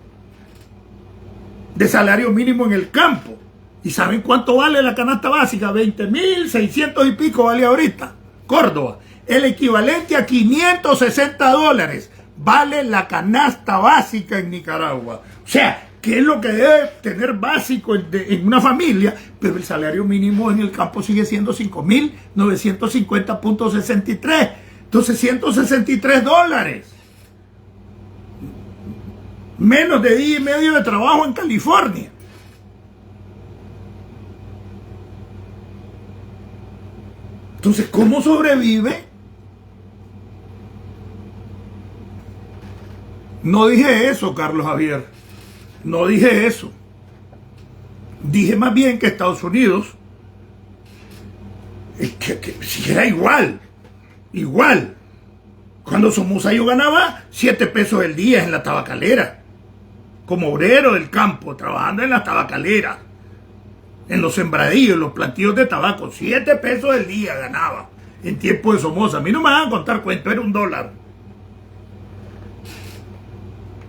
de salario mínimo en el campo? ¿Y saben cuánto vale la canasta básica? 20.600 y pico vale ahorita. Córdoba, el equivalente a 560 dólares vale la canasta básica en Nicaragua. O sea, ¿qué es lo que debe tener básico en una familia? Pero el salario mínimo en el campo sigue siendo 5.950.63. Entonces, 163 dólares. Menos de día y medio de trabajo en California. Entonces, ¿cómo sobrevive? No dije eso, Carlos Javier. No dije eso. Dije más bien que Estados Unidos, que si era igual. Cuando Somoza yo ganaba 7 pesos el día en la tabacalera, como obrero del campo, trabajando en la tabacalera, en los sembradíos, en los plantíos de tabaco. 7 pesos el día ganaba en tiempo de Somoza. A mí no me van a contar cuento, era $1.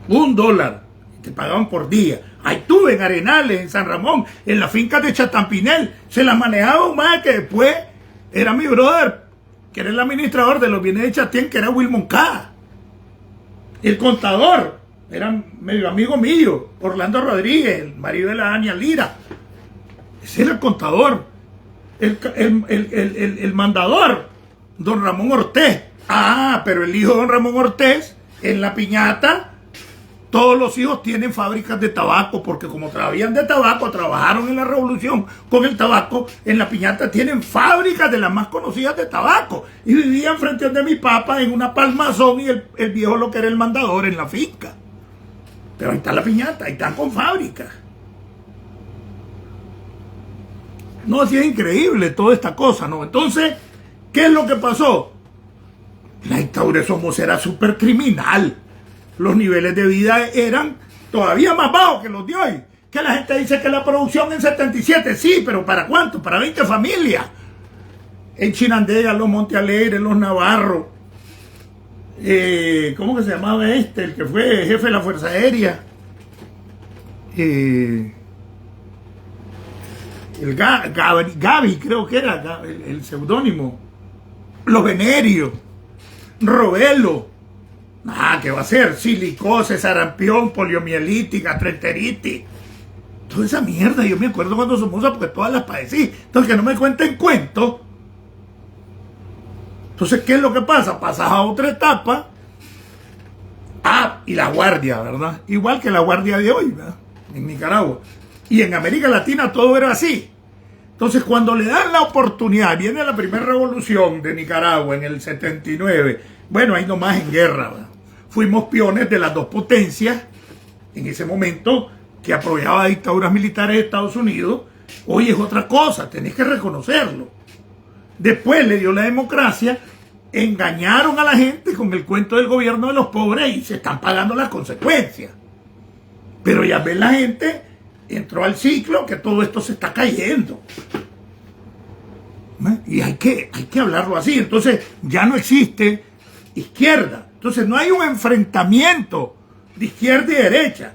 $1. Te pagaban por día. Ahí tuve en Arenales, en San Ramón, en la finca de Chatampinel. Se las manejaba un más que después era mi brother, que era el administrador de los bienes de Chatén, que era Wilmon K. El contador era medio amigo mío, Orlando Rodríguez, el marido de la Dania Lira. Ese era el contador. El mandador, don Ramón Ortez. Ah, pero el hijo de don Ramón Ortez, en La Piñata, todos los hijos tienen fábricas de tabaco, porque como trabajaban de tabaco, trabajaron en la revolución con el tabaco. En La Piñata tienen fábricas de las más conocidas de tabaco. Y vivían frente a donde mi papá en una palmazón, y el viejo lo que era el mandador en la finca. Pero ahí está La Piñata, ahí están con fábricas. No, así es increíble toda esta cosa, ¿no? Entonces, ¿qué es lo que pasó? La dictadura de Somoza era súper criminal. Los niveles de vida eran todavía más bajos que los de hoy. Que la gente dice que la producción en 77, sí, pero ¿para cuánto? Para 20 familias. En Chinandega, los Monte Alegre, los Navarro. ¿Cómo que se llamaba el que fue jefe de la Fuerza Aérea? El Gaby, creo que era el seudónimo. Los Venerios. Robelo. ¿Qué va a ser? Silicosis, sarampión, poliomielitis, gastroenteritis. Toda esa mierda, yo me acuerdo cuando Somoza, porque todas las padecí. Entonces, que no me cuenten cuentos. Entonces, ¿qué es lo que pasa? Pasas a otra etapa. Y la guardia, ¿verdad? Igual que la guardia de hoy, ¿verdad? En Nicaragua. Y en América Latina todo era así. Entonces, cuando le dan la oportunidad, viene la primera revolución de Nicaragua en el 79. Bueno, ahí nomás en guerra, ¿verdad? Fuimos peones de las dos potencias en ese momento, que apoyaba dictaduras militares de Estados Unidos, hoy es otra cosa, tenés que reconocerlo. Después le dio la democracia, engañaron a la gente con el cuento del gobierno de los pobres y se están pagando las consecuencias. Pero ya ven, la gente entró al ciclo que todo esto se está cayendo. Y hay que hablarlo así. Entonces ya no existe izquierda. Entonces no hay un enfrentamiento de izquierda y derecha.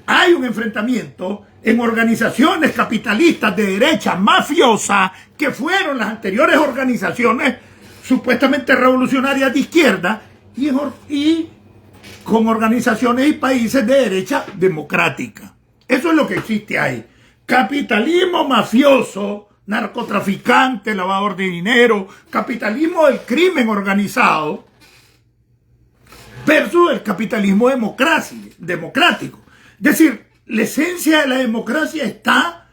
Hay un enfrentamiento en organizaciones capitalistas de derecha mafiosa que fueron las anteriores organizaciones supuestamente revolucionarias de izquierda y con organizaciones y países de derecha democrática. Eso es lo que existe ahí. Capitalismo mafioso, narcotraficante, lavador de dinero, capitalismo del crimen organizado versus el capitalismo democrático. Es decir, la esencia de la democracia está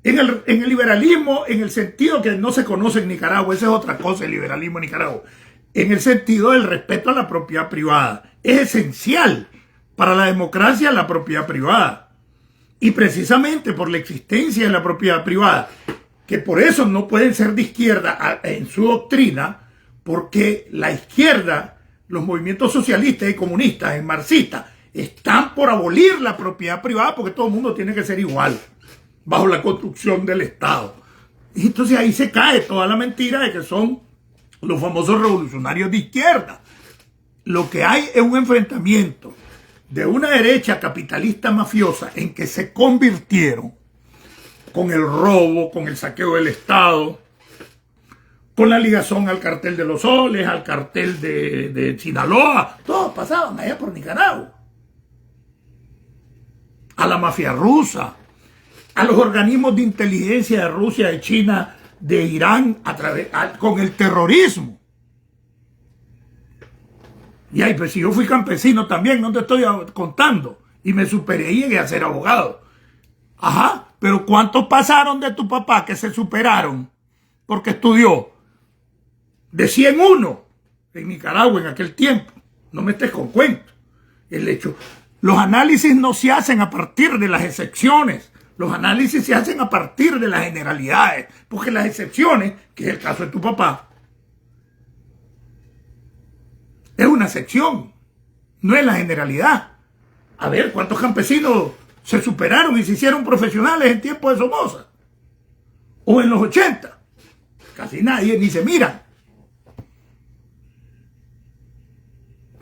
en el liberalismo, en el sentido que no se conoce en Nicaragua. Esa es otra cosa, el liberalismo en Nicaragua. En el sentido del respeto a la propiedad privada. Es esencial para la democracia la propiedad privada. Y precisamente por la existencia de la propiedad privada, que por eso no pueden ser de izquierda en su doctrina, porque la izquierda, los movimientos socialistas y comunistas, y marxistas, están por abolir la propiedad privada porque todo el mundo tiene que ser igual bajo la construcción del Estado. Y entonces ahí se cae toda la mentira de que son los famosos revolucionarios de izquierda. Lo que hay es un enfrentamiento de una derecha capitalista mafiosa en que se convirtieron con el robo, con el saqueo del Estado, con la ligación al cartel de los soles, al cartel de Sinaloa. Todos pasaban allá por Nicaragua. A la mafia rusa, a los organismos de inteligencia de Rusia, de China, de Irán, con el terrorismo. Y ahí, pues si yo fui campesino también, no te estoy contando, y me superé y llegué a ser abogado. Ajá, pero ¿cuántos pasaron de tu papá que se superaron porque estudió? De 101 en Nicaragua en aquel tiempo. No me estés con cuento. El hecho, los análisis no se hacen a partir de las excepciones. Los análisis se hacen a partir de las generalidades. Porque las excepciones, que es el caso de tu papá, es una excepción, no es la generalidad. A ver, ¿cuántos campesinos se superaron y se hicieron profesionales en tiempo de Somoza? O en los 80. Casi nadie, ni se miran.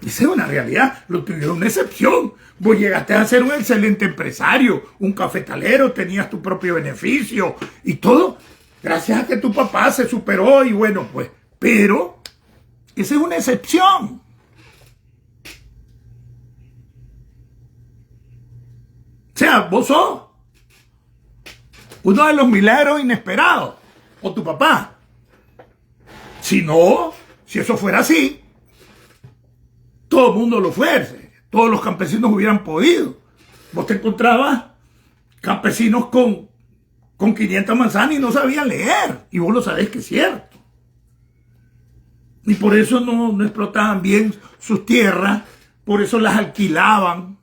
Esa es una realidad, lo tuvieron una excepción. Vos llegaste a ser un excelente empresario, un cafetalero, tenías tu propio beneficio y todo, gracias a que tu papá se superó y bueno, pues, pero esa es una excepción. O sea, vos sos uno de los milagros inesperados, o tu papá. Si no, si eso fuera así, todo el mundo lo fuese, todos los campesinos hubieran podido. Vos te encontrabas campesinos con 500 manzanas y no sabían leer, y vos lo sabés que es cierto. Y por eso no explotaban bien sus tierras, por eso las alquilaban.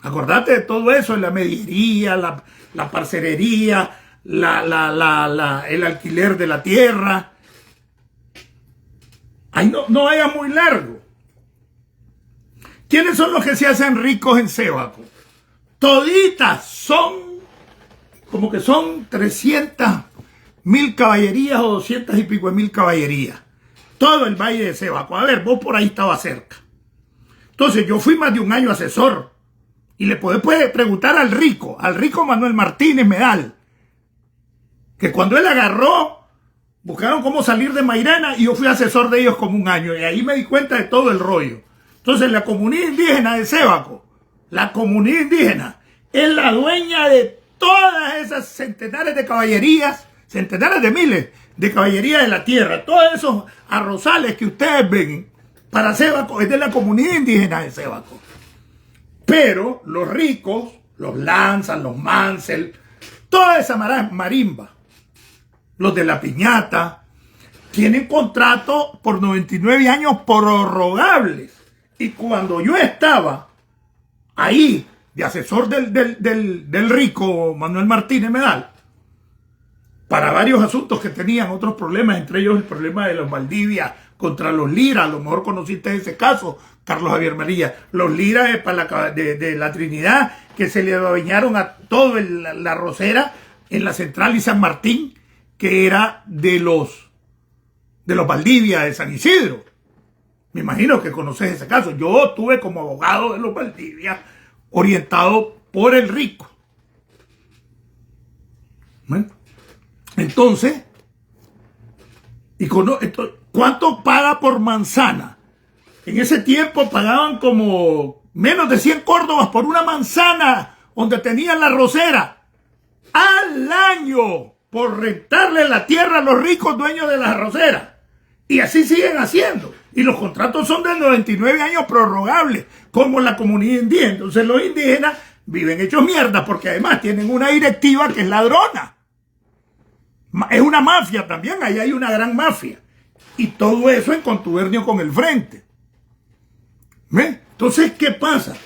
Acordate de todo eso, la mediería, la parcerería, el alquiler de la tierra. Ahí no vaya muy largo. ¿Quiénes son los que se hacen ricos en Sébaco? Toditas son, como que son 300.000 caballerías o 200 y pico de mil caballerías. Todo el valle de Sébaco. A ver, vos por ahí estabas cerca. Entonces yo fui más de un año asesor. Y le puede preguntar al rico Manuel Martínez Medal, que cuando él agarró, buscaron cómo salir de Mairena y yo fui asesor de ellos como un año. Y ahí me di cuenta de todo el rollo. Entonces la comunidad indígena de Sébaco, la comunidad indígena, es la dueña de todas esas centenares de caballerías, centenares de miles de caballerías de la tierra. Todos esos arrozales que ustedes ven para Sébaco es de la comunidad indígena de Sébaco. Pero los ricos, los Lanzas, los Mansell, toda esa marimba, los de la piñata, tienen contrato por 99 años prorrogables. Y cuando yo estaba ahí de asesor del rico Manuel Martínez Medal, para varios asuntos que tenían otros problemas, entre ellos el problema de los Valdivia contra los Lira. A lo mejor conociste ese caso, Carlos Javier María. Los Lira de la Trinidad, que se le bañaron a todo la rosera en la Central y San Martín, que era de los Valdivia de San Isidro. Me imagino que conoces ese caso. Yo estuve como abogado de los Valdivia, orientado por el rico. ¿Ven? Entonces, ¿cuánto paga por manzana? En ese tiempo pagaban como menos de 100 córdobas por una manzana donde tenían la rosera al año, por rentarle la tierra a los ricos dueños de la rosera. Y así siguen haciendo. Y los contratos son de 99 años prorrogables, como la comunidad indígena. Entonces los indígenas viven hechos mierda, porque además tienen una directiva que es ladrona. Es una mafia también, ahí hay una gran mafia. Y todo eso en contubernio con el frente. ¿Ves? Entonces, ¿qué pasa?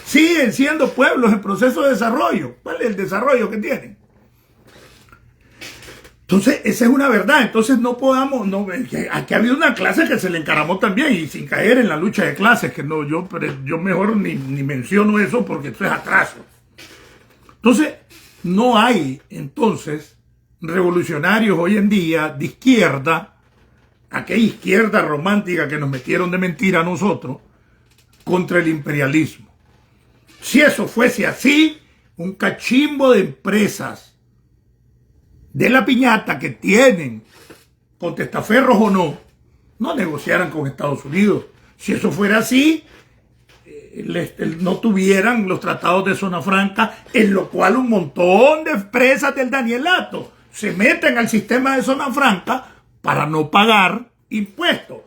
Siguen siendo pueblos en proceso de desarrollo. ¿Cuál es el desarrollo que tienen? Entonces, esa es una verdad. Entonces, no podamos... aquí ha habido una clase que se le encaramó también, y sin caer en la lucha de clases, que no, yo mejor ni menciono eso porque esto es atraso. Entonces, no hay, entonces, revolucionarios hoy en día de izquierda, aquella izquierda romántica que nos metieron de mentira a nosotros, contra el imperialismo. Si eso fuese así, un cachimbo de empresas de la piñata que tienen, con testaferros o no negociaran con Estados Unidos. Si eso fuera así, no tuvieran los tratados de zona franca, en lo cual un montón de empresas del Danielato se meten al sistema de zona franca para no pagar impuestos.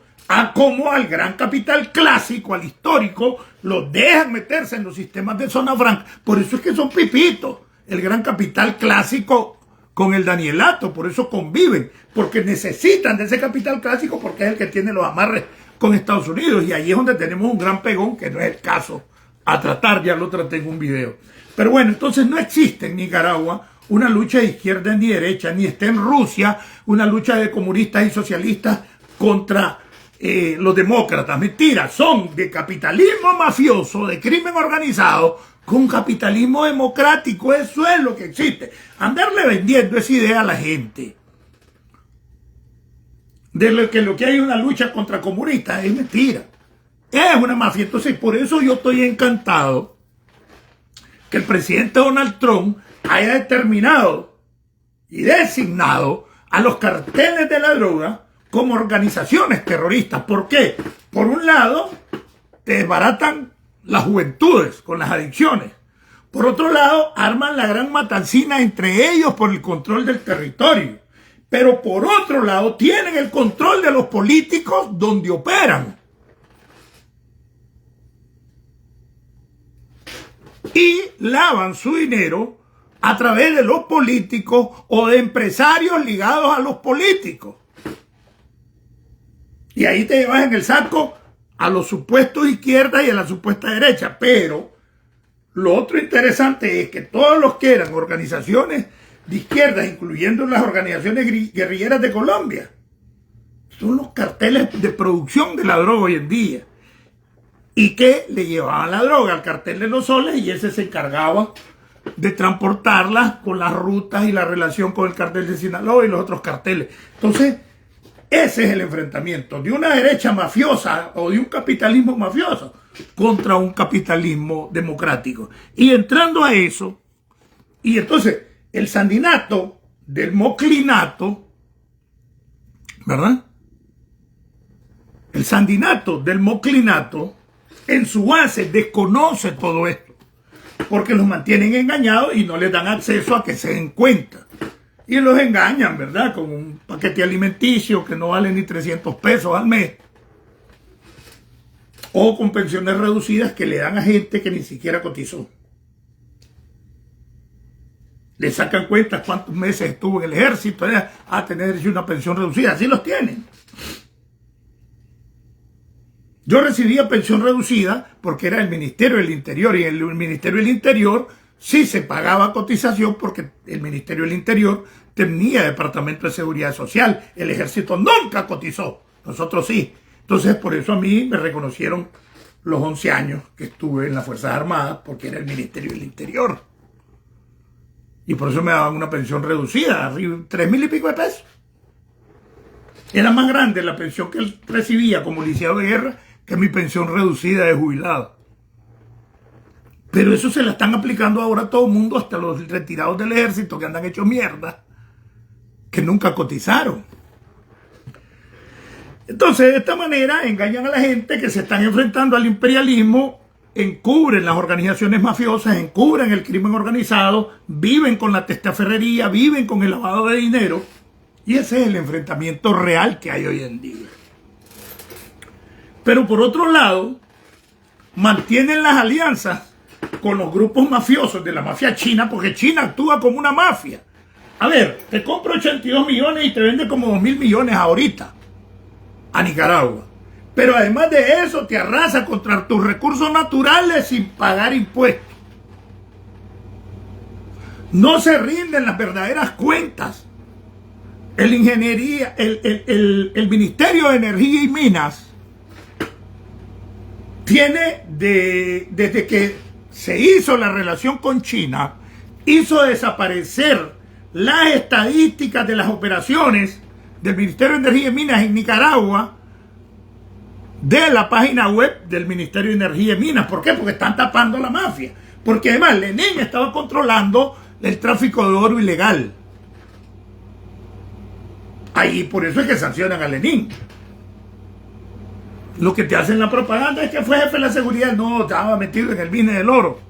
Como al gran capital clásico, al histórico, los dejan meterse en los sistemas de zona franca. Por eso es que son pipitos, el gran capital clásico con el Danielato. Por eso conviven, porque necesitan de ese capital clásico, porque es el que tiene los amarres con Estados Unidos, y ahí es donde tenemos un gran pegón, que no es el caso a tratar, ya lo traté en un video. Pero bueno, entonces no existe en Nicaragua una lucha de izquierda ni derecha, ni está en Rusia una lucha de comunistas y socialistas contra los demócratas. Mentira, son de capitalismo mafioso, de crimen organizado, con capitalismo democrático. Eso es lo que existe. Andarle vendiendo esa idea a la gente de lo que hay una lucha contra comunistas es mentira. Es una mafia. Entonces, por eso yo estoy encantado que el presidente Donald Trump haya determinado y designado a los carteles de la droga como organizaciones terroristas. ¿Por qué? Por un lado, te desbaratan las juventudes con las adicciones. Por otro lado, arman la gran matancina entre ellos por el control del territorio. Pero por otro lado, tienen el control de los políticos donde operan. Y lavan su dinero a través de los políticos o de empresarios ligados a los políticos. Y ahí te llevas en el saco a los supuestos izquierda y a la supuesta derecha. Pero lo otro interesante es que todos los que eran organizaciones de izquierda, incluyendo las organizaciones guerrilleras de Colombia, son los carteles de producción de la droga hoy en día, y que le llevaban la droga al cartel de los soles, y ese se encargaba de transportarla con las rutas y la relación con el cartel de Sinaloa y los otros carteles. Entonces, ese es el enfrentamiento de una derecha mafiosa o de un capitalismo mafioso contra un capitalismo democrático. Y entrando a eso, y entonces el sandinato del moclinato, ¿verdad? El sandinato del moclinato en su base desconoce todo esto, porque los mantienen engañados y no les dan acceso a que se den cuenta. Y los engañan, ¿verdad? Con un paquete alimenticio que no vale ni 300 pesos al mes. O con pensiones reducidas que le dan a gente que ni siquiera cotizó. Le sacan cuentas cuántos meses estuvo en el ejército, a tener una pensión reducida. Así los tienen. Yo recibía pensión reducida porque era el Ministerio del Interior, y en el Ministerio del Interior sí se pagaba cotización porque el Ministerio del Interior tenía Departamento de Seguridad Social. El Ejército nunca cotizó, nosotros sí. Entonces por eso a mí me reconocieron los 11 años que estuve en las Fuerzas Armadas, porque era el Ministerio del Interior. Y por eso me daban una pensión reducida, 3.000 y pico de pesos. Era más grande la pensión que él recibía como lisiado de guerra que mi pensión reducida de jubilado. Pero eso se la están aplicando ahora a todo el mundo, hasta los retirados del ejército que andan hechos mierda, que nunca cotizaron. Entonces, de esta manera engañan a la gente que se están enfrentando al imperialismo, encubren las organizaciones mafiosas, encubren el crimen organizado, viven con la testaferrería, viven con el lavado de dinero, y ese es el enfrentamiento real que hay hoy en día. Pero por otro lado, mantienen las alianzas con los grupos mafiosos de la mafia china, porque China actúa como una mafia. A ver, te compro 82 millones y te vende como 2.000 millones ahorita a Nicaragua. Pero además de eso, te arrasa contra tus recursos naturales sin pagar impuestos. No se rinden las verdaderas cuentas. El Ministerio de Energía y Minas tiene, desde que se hizo la relación con China, hizo desaparecer las estadísticas de las operaciones del Ministerio de Energía y Minas en Nicaragua de la página web del Ministerio de Energía y Minas. ¿Por qué? Porque están tapando la mafia. Porque además Lenin estaba controlando el tráfico de oro ilegal. Ahí por eso es que sancionan a Lenin. Lo que te hacen la propaganda es que fue jefe de la seguridad. No, estaba metido en el business del oro.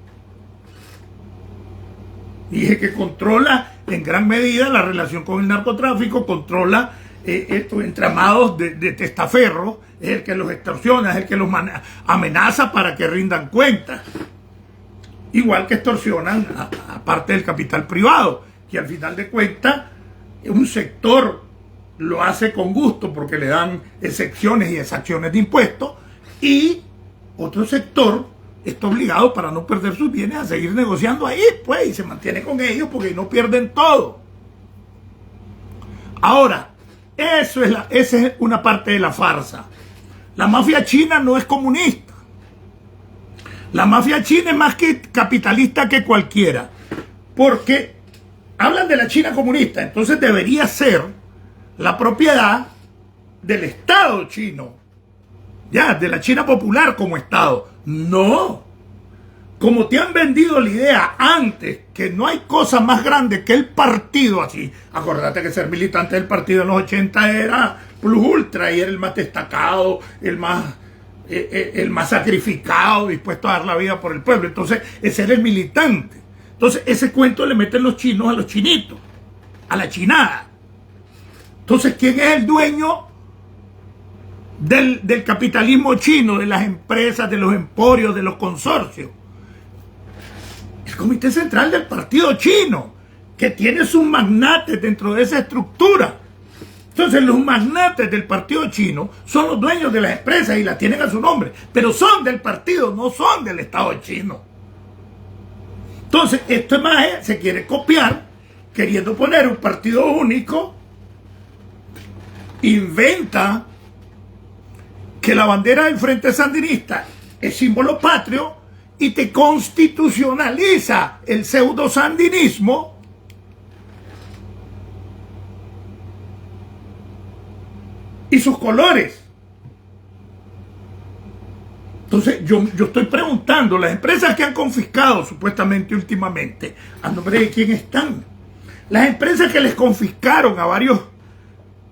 Dije que controla en gran medida la relación con el narcotráfico, controla estos entramados de testaferros, es el que los extorsiona, es el que los amenaza para que rindan cuentas. Igual que extorsionan a parte del capital privado, que al final de cuentas un sector lo hace con gusto porque le dan excepciones y exacciones de impuestos, y otro sector está obligado, para no perder sus bienes, a seguir negociando ahí, pues, y se mantiene con ellos porque no pierden todo. Ahora, esa es una parte de la farsa. La mafia china no es comunista. La mafia china es más que capitalista que cualquiera, porque hablan de la China comunista, entonces debería ser la propiedad del Estado chino, ya, de la China popular como Estado. No, como te han vendido la idea antes, que no hay cosa más grande que el partido así. Acordate que ser militante del partido en los 80 era plus ultra, y era el más destacado, el más sacrificado, dispuesto a dar la vida por el pueblo. Entonces ese era el militante. Entonces ese cuento le meten los chinos a los chinitos, a la chinada. Entonces, ¿quién es el dueño del capitalismo chino, de las empresas, de los emporios, de los consorcios? El Comité Central del Partido Chino, que tiene sus magnates dentro de esa estructura. Entonces, los magnates del Partido Chino son los dueños de las empresas y las tienen a su nombre, pero son del partido, no son del Estado chino. Entonces, esto más se quiere copiar, queriendo poner un partido único. Inventa que la bandera del Frente Sandinista es símbolo patrio y te constitucionaliza el pseudo-sandinismo, y sus colores. Entonces yo estoy preguntando, las empresas que han confiscado supuestamente últimamente, ¿a nombre de quién están? Las empresas que les confiscaron a varios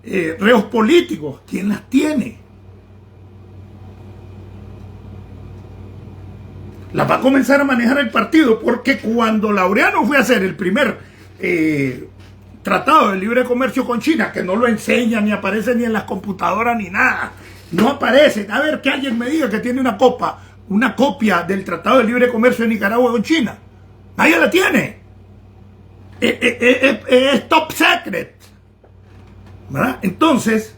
reos políticos, ¿quién las tiene? Las va a comenzar a manejar el partido, porque cuando Laureano fue a hacer el primer tratado de libre comercio con China, que no lo enseñan ni aparece ni en las computadoras ni nada, no aparece. A ver, que alguien me diga que tiene una copia del tratado de libre comercio de Nicaragua con China. Nadie la tiene. Es top secret, ¿verdad? Entonces,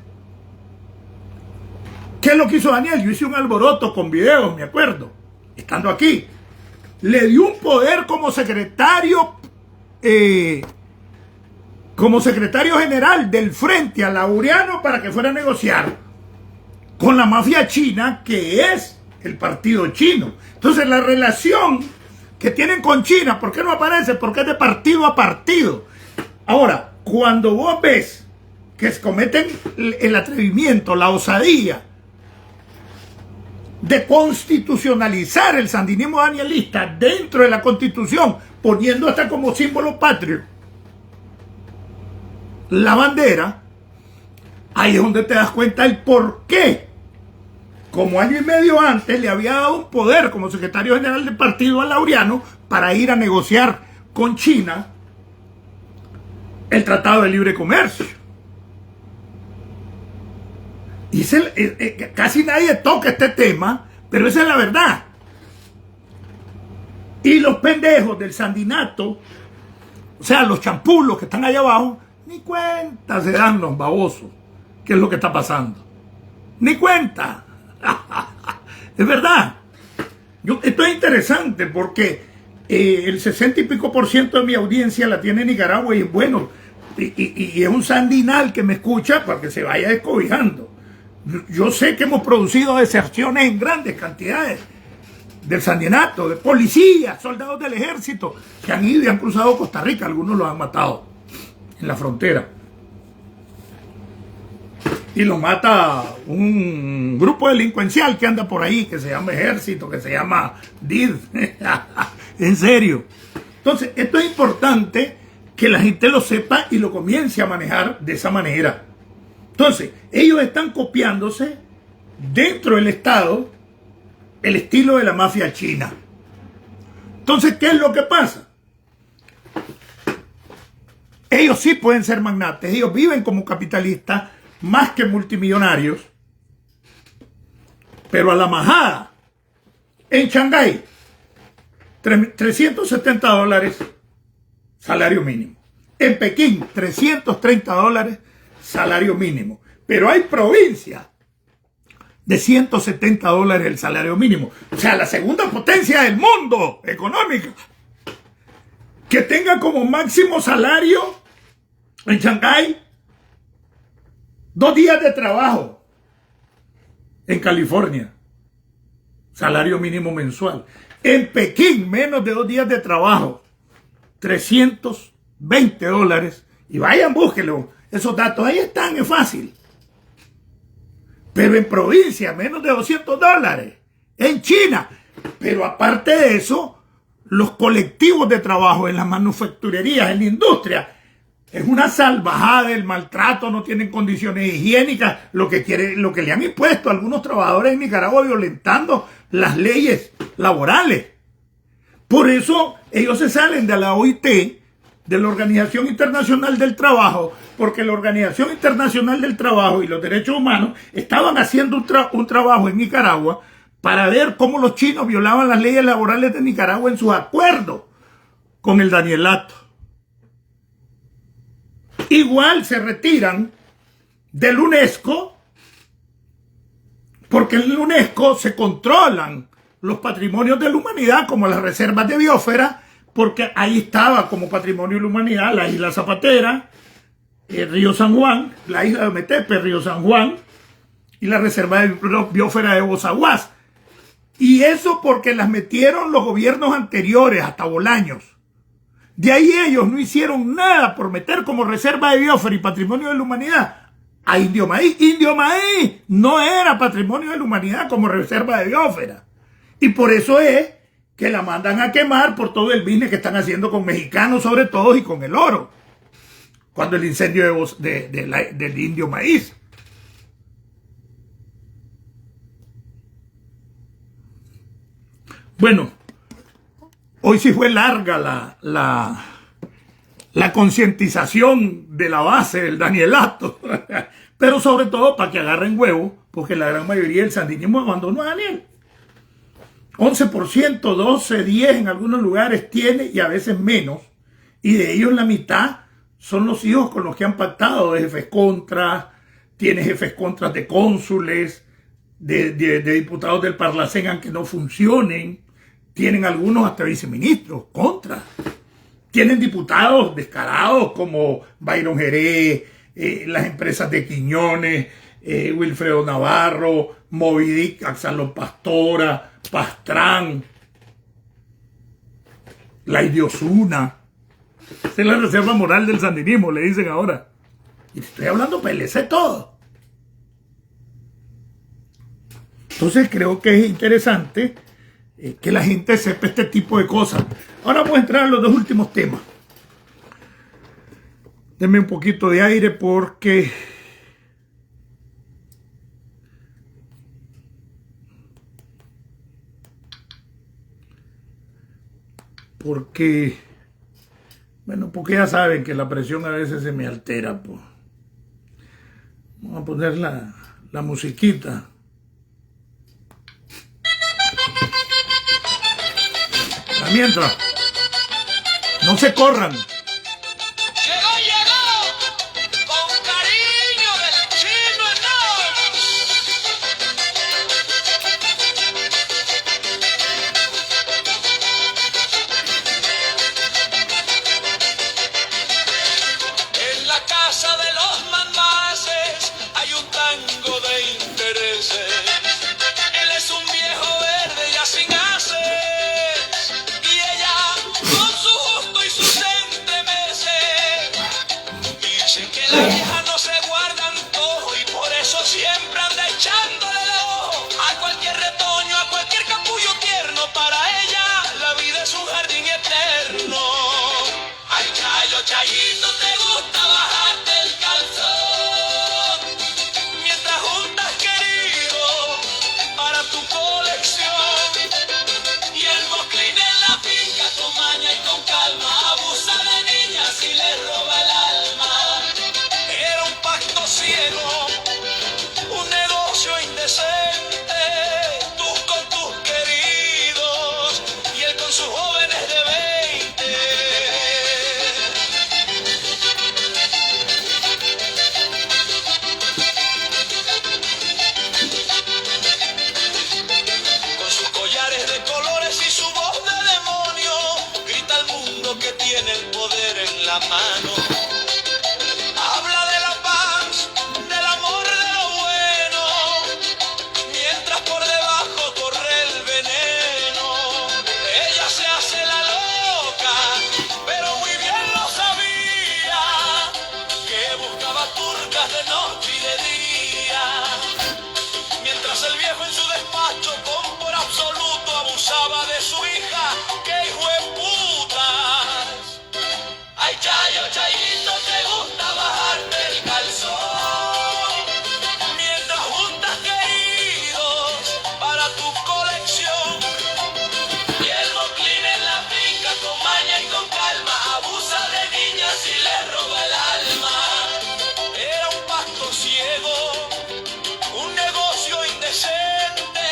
¿qué es lo que hizo Daniel? Yo hice un alboroto con videos, me acuerdo, estando aquí. Le dio un poder como secretario general del Frente a Laureano para que fuera a negociar con la mafia china, que es el partido chino. Entonces la relación que tienen con China, ¿por qué no aparece? Porque es de partido a partido. Ahora, cuando vos ves que cometen el atrevimiento, la osadía de constitucionalizar el sandinismo danielista dentro de la Constitución, poniendo hasta como símbolo patrio la bandera, ahí es donde te das cuenta el por qué. Como año y medio antes le había dado un poder como secretario general del partido a Laureano para ir a negociar con China el Tratado de Libre Comercio. Y casi nadie toca este tema, pero esa es la verdad. Y los pendejos del sandinato, o sea, los champulos que están allá abajo, ni cuenta se dan los babosos qué es lo que está pasando. Ni cuenta. Es verdad. Esto es interesante porque el 60 y pico % de mi audiencia la tiene Nicaragua y es bueno. Y es un sandinal que me escucha para que se vaya descobijando. Yo sé que hemos producido deserciones en grandes cantidades del sandinato, de policías, soldados del ejército que han ido y han cruzado Costa Rica. Algunos los han matado en la frontera. Y lo mata un grupo delincuencial que anda por ahí, que se llama Ejército, que se llama DID. En serio. Entonces, esto es importante que la gente lo sepa y lo comience a manejar de esa manera. Entonces, ellos están copiándose dentro del Estado el estilo de la mafia china. Entonces, ¿qué es lo que pasa? Ellos sí pueden ser magnates, ellos viven como capitalistas más que multimillonarios, pero a la majada, en Shanghái, $370 salario mínimo. En Pekín, $330 salario mínimo. Pero hay provincias de $170 el salario mínimo. O sea, la segunda potencia del mundo económica, que tenga como máximo salario en Shanghái 2 días de trabajo. En California, salario mínimo mensual. En Pekín, menos de 2 días de trabajo, $320. Y vayan, búsquenlo. Esos datos ahí están, es fácil. Pero en provincia, menos de $200. En China. Pero aparte de eso, los colectivos de trabajo en las manufacturerías, en la industria, es una salvajada del maltrato, no tienen condiciones higiénicas, lo que le han impuesto a algunos trabajadores en Nicaragua, violentando las leyes laborales. Por eso ellos se salen de la OIT, de la Organización Internacional del Trabajo, porque la Organización Internacional del Trabajo y los Derechos Humanos estaban haciendo un trabajo en Nicaragua para ver cómo los chinos violaban las leyes laborales de Nicaragua en sus acuerdos con el Danielato. Igual se retiran del UNESCO, porque en el UNESCO se controlan los patrimonios de la humanidad, como las reservas de biosfera, porque ahí estaba como patrimonio de la humanidad la isla Zapatera, el río San Juan, la isla de Metepe, río San Juan, y la reserva de biosfera de Bozaguas. Y eso porque las metieron los gobiernos anteriores, hasta Bolaños. De ahí ellos no hicieron nada por meter como reserva de biosfera y patrimonio de la humanidad a Indio Maíz. Indio Maíz no era patrimonio de la humanidad como reserva de biosfera. Y por eso es que la mandan a quemar por todo el business que están haciendo con mexicanos sobre todo y con el oro. Cuando el incendio del Indio Maíz. Bueno, hoy sí fue larga la concientización de la base del Danielato, pero sobre todo para que agarren huevo, porque la gran mayoría del sandinismo abandonó a Daniel. 11%, 12, 10 en algunos lugares tiene y a veces menos, y de ellos la mitad son los hijos con los que han pactado de jefes contras, tiene jefes contras de cónsules, de diputados del Parlacén, aunque no funcionen, tienen algunos hasta viceministros, contra. Tienen diputados descarados como Byron Jerez, las empresas de Quiñones, Wilfredo Navarro, Movidic, Axalón Pastora, Pastrán, Laidy Osuna. Esa es la reserva moral del sandinismo, le dicen ahora. Y te estoy hablando PLC todo. Entonces creo que es interesante que la gente sepa este tipo de cosas. Ahora vamos a entrar a los dos últimos temas. Denme un poquito de aire porque bueno, porque ya saben que la presión a veces se me altera, pues. Vamos a poner la musiquita. Mientras, no se corran. Llegó, con cariño del Chino En la casa de los mamaces hay un tango de intereses. Él es un viejo verde ya sin hacer. La vieja no se guarda antojo y por eso siempre anda echándole el ojo a cualquier retoño, a cualquier capullo tierno. Para ella la vida es un jardín eterno. Ay, Chayo, Chayito, te gusta bajarte el calzón mientras juntas, querido, para tu colección. Y el moclín en la finca con maña y con calma abusa de niñas y le roba el alma. Era un pacto ciego, un negocio indecente, tú con tus queridos y él con sus jóvenes de 20. Con sus collares de colores y su voz de demonio, grita al mundo que tiene el poder en la mano. Habla de la paz, del amor, de lo bueno, mientras por debajo corre el veneno. Ella se hace la loca, pero muy bien lo sabía, que buscaba turcas de noche y de día. Mientras el viejo en su despacho con por absoluto abusaba de su hija, que hijo de putas. Ay, Chayo, Chayito, te gusta bajarte el calzón mientras juntas, queridos, para tu colección. Y el moclín en la finca con maña y con calma abusa de niñas y le roba el alma. Era un pacto ciego, un negocio indecente,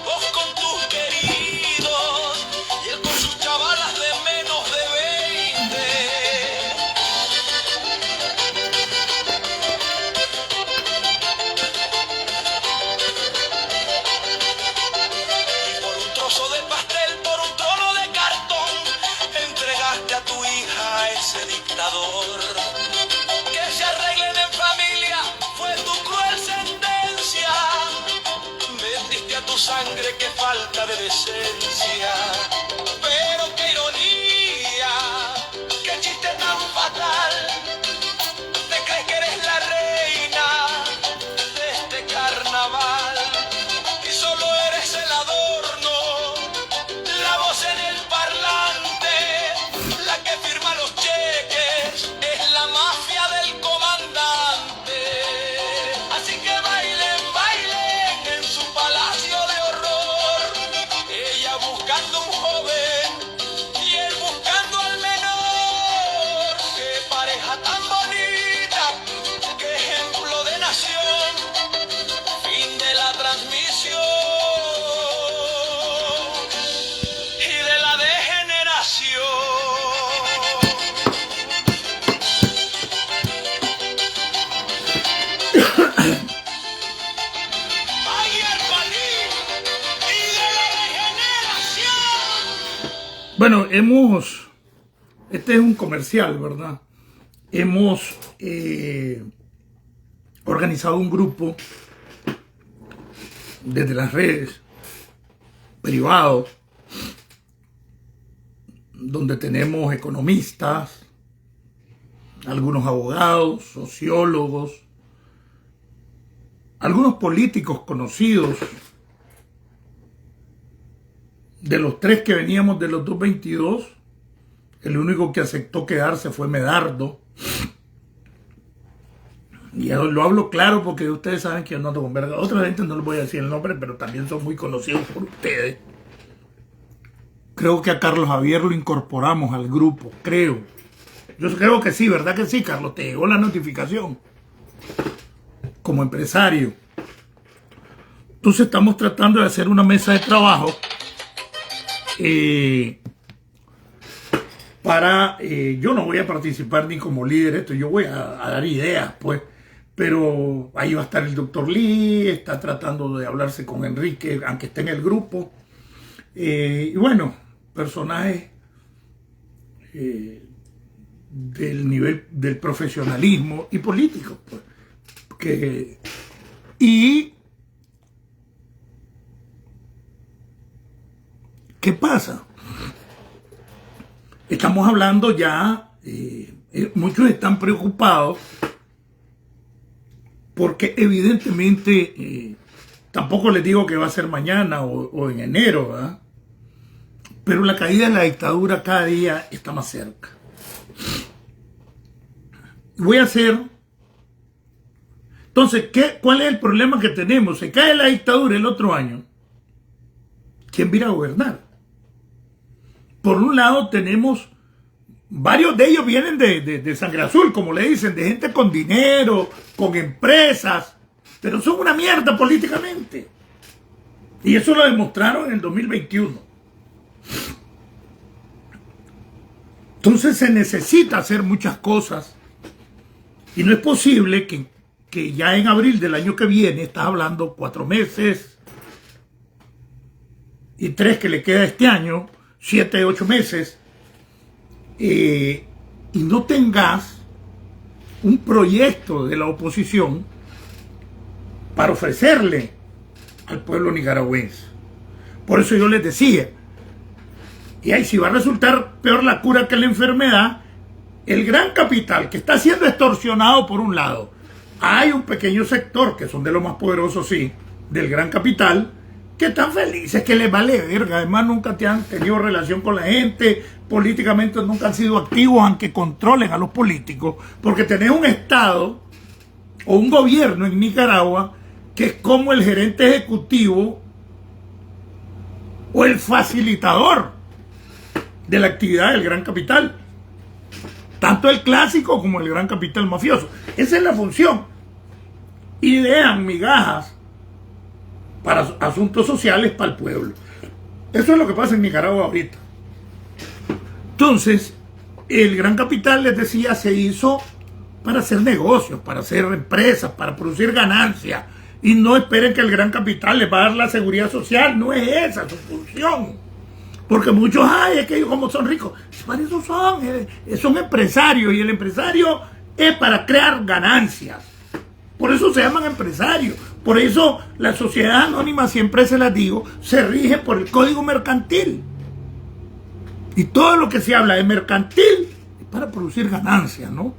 vos con tus queridos y él con sus chavalas de menos de 20. Y por un trozo de pastel, por un trono de cartón, entregaste a tu hija a ese dictador. Que se arreglen en familia fue tu cruel sentencia. Vendiste a tu sangre, qué falta de decencia. Pero qué ironía, qué chiste tan fatal. Te crees que eres la reina de este carnaval y solo eres el adorno, la voz en el parlante, la que firma los cheques, es la mafia del comandante. Así que bailen, bailen en su palacio de horror, ella buscando un joven Bueno, este es un comercial, ¿verdad? Hemos organizado un grupo desde las redes privados, donde tenemos economistas, algunos abogados, sociólogos, algunos políticos conocidos. De los 3 que veníamos de los 222, el único que aceptó quedarse fue Medardo. Y lo hablo claro porque ustedes saben que yo no ando con verga. Otra gente no les voy a decir el nombre, pero también son muy conocidos por ustedes. Creo que a Carlos Javier lo incorporamos al grupo, creo. Yo creo que sí, ¿verdad que sí, Carlos? Te llegó la notificación. Como empresario. Entonces estamos tratando de hacer una mesa de trabajo yo no voy a participar ni como líder yo voy a dar ideas, pues, pero ahí va a estar el doctor Lee, está tratando de hablarse con Enrique, aunque esté en el grupo, y bueno, personajes del nivel del profesionalismo y político, pues, ¿qué pasa? Estamos hablando ya, muchos están preocupados porque evidentemente tampoco les digo que va a ser mañana o en enero, ¿verdad? Pero la caída de la dictadura cada día está más cerca. Voy a hacer... Entonces, ¿cuál es el problema que tenemos? Se cae la dictadura el otro año. ¿Quién va a gobernar? Por un lado tenemos, varios de ellos vienen de sangre azul, como le dicen, de gente con dinero, con empresas, pero son una mierda políticamente. Y eso lo demostraron en el 2021. Entonces se necesita hacer muchas cosas y no es posible que ya en abril del año que viene, estás hablando 4 meses y 3 que le queda este año, 7, 8 meses, y no tengas un proyecto de la oposición para ofrecerle al pueblo nicaragüense. Por eso yo les decía, y ahí si va a resultar peor la cura que la enfermedad, el gran capital que está siendo extorsionado por un lado, hay un pequeño sector, que son de los más poderosos, sí, del gran capital, que están felices, que les vale verga, además nunca han tenido relación con la gente, políticamente nunca han sido activos, aunque controlen a los políticos, porque tenés un Estado o un gobierno en Nicaragua que es como el gerente ejecutivo o el facilitador de la actividad del gran capital, tanto el clásico como el gran capital mafioso. Esa es la función. Idean migajas para asuntos sociales para el pueblo. Eso es lo que pasa en Nicaragua ahorita. Entonces, el gran capital, les decía, se hizo para hacer negocios, para hacer empresas, para producir ganancias. Y no esperen que el gran capital les va a dar la seguridad social. No es esa su función. Porque muchos, ay, es que ellos como son ricos. Para eso son empresarios. Y el empresario es para crear ganancias. Por eso se llaman empresarios. Por eso la sociedad anónima, siempre se las digo, se rige por el código mercantil. Y todo lo que se habla de mercantil es para producir ganancias, ¿no?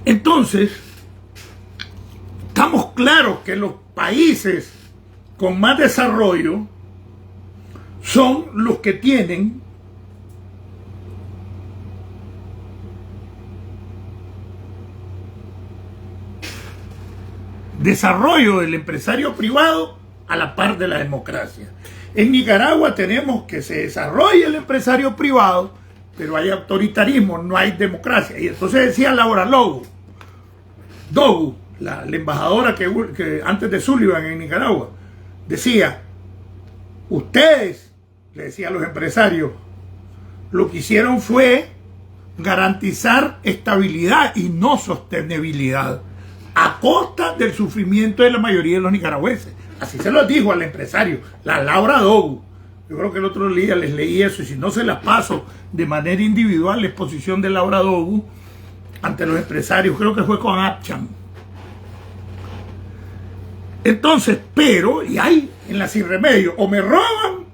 Entonces, estamos claros que los países con más desarrollo son los que tienen desarrollo del empresario privado a la par de la democracia. En Nicaragua tenemos que se desarrolle el empresario privado, pero hay autoritarismo, no hay democracia. Y entonces decía Laura Dogu, la embajadora que antes de Sullivan en Nicaragua, decía, ustedes, le decía a los empresarios, lo que hicieron fue garantizar estabilidad y no sostenibilidad, a costa del sufrimiento de la mayoría de los nicaragüenses. Así se lo dijo al empresario, la Laura Dogu. Yo creo que el otro día les leí eso, y si no se las paso de manera individual, la exposición de Laura Dogu ante los empresarios, creo que fue con Apchan. Entonces, pero, y hay en la sin remedio, o me roban,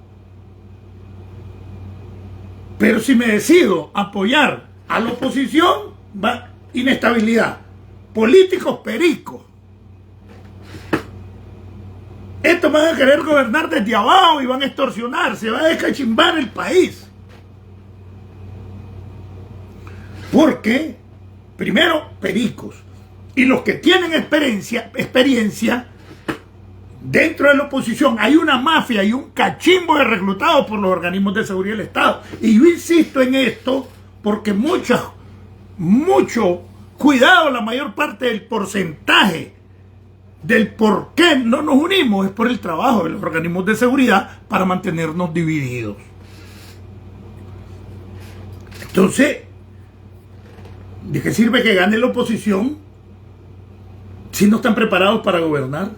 pero si me decido apoyar a la oposición, va inestabilidad. Políticos pericos. Estos van a querer gobernar desde abajo y van a extorsionar, se va a descachimbar el país. Porque, primero, pericos. Y los que tienen experiencia, dentro de la oposición hay una mafia y un cachimbo de reclutados por los organismos de seguridad del Estado. Y yo insisto en esto porque mucho cuidado, la mayor parte del porcentaje del por qué no nos unimos es por el trabajo de los organismos de seguridad para mantenernos divididos. Entonces, ¿de qué sirve que gane la oposición si no están preparados para gobernar?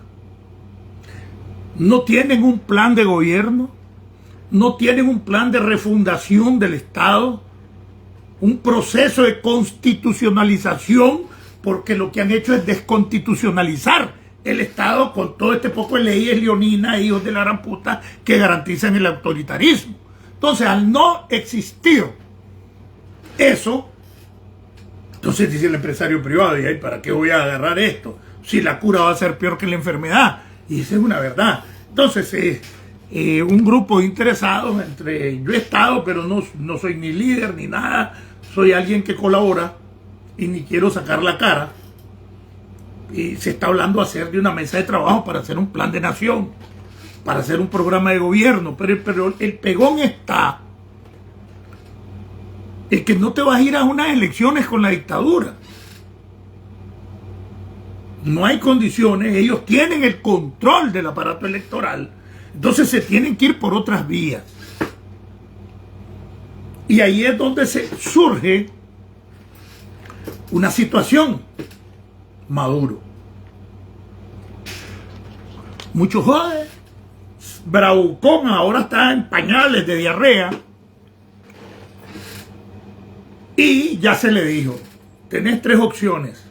No tienen un plan de gobierno, no tienen un plan de refundación del Estado, un proceso de constitucionalización, porque lo que han hecho es desconstitucionalizar el Estado con todo este poco de leyes leoninas, hijos de la gran puta, que garantizan el autoritarismo. Entonces, al no existir eso, entonces dice el empresario privado, ¿y para qué voy a agarrar esto? Si la cura va a ser peor que la enfermedad. Y esa es una verdad. Entonces, un grupo de interesados, yo he estado, pero no soy ni líder ni nada, soy alguien que colabora y ni quiero sacar la cara. Y se está hablando de hacer de una mesa de trabajo para hacer un plan de nación, para hacer un programa de gobierno, pero el pegón está en que no te vas a ir a unas elecciones con la dictadura. No hay condiciones, ellos tienen el control del aparato electoral, entonces se tienen que ir por otras vías. Y ahí es donde surge una situación. Maduro. Mucho jode. Bravucón ahora está en pañales de diarrea. Y ya se le dijo, tenés 3 opciones.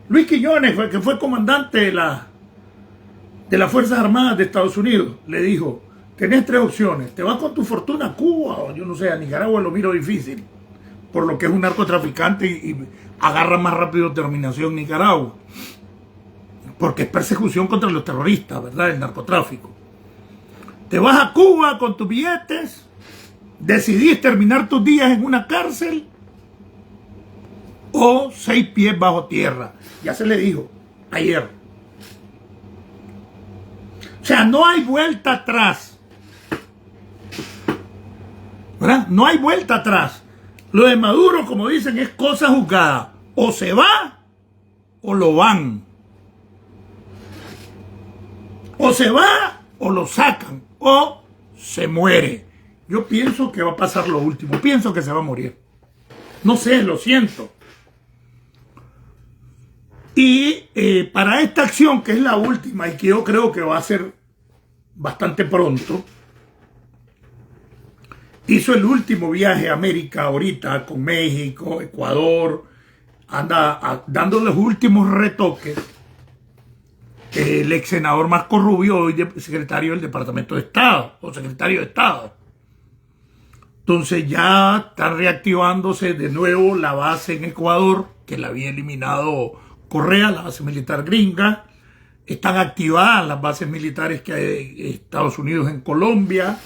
Luis Quiñones, que fue comandante de las Fuerzas Armadas de Estados Unidos, le dijo, tenés 3 opciones. Te vas con tu fortuna a Cuba, o yo no sé, a Nicaragua lo miro difícil, por lo que es un narcotraficante y agarra más rápido terminación Nicaragua. Porque es persecución contra los terroristas, ¿verdad? El narcotráfico. Te vas a Cuba con tus billetes, decidís terminar tus días en una cárcel o 6 pies bajo tierra. Ya se le dijo ayer. O sea, no hay vuelta atrás. ¿Verdad? No hay vuelta atrás. Lo de Maduro, como dicen, es cosa juzgada. O se va o lo van. O se va o lo sacan. O se muere. Yo pienso que va a pasar lo último. Pienso que se va a morir. No sé, lo siento. Y para esta acción, que es la última y que yo creo que va a ser bastante pronto, hizo el último viaje a América ahorita con México, Ecuador, anda dando los últimos retoques. El ex senador Marco Rubio, hoy secretario del Departamento de Estado, o secretario de Estado. Entonces ya está reactivándose de nuevo la base en Ecuador, que la había eliminado Correa, la base militar gringa. Están activadas las bases militares que hay Estados Unidos en Colombia.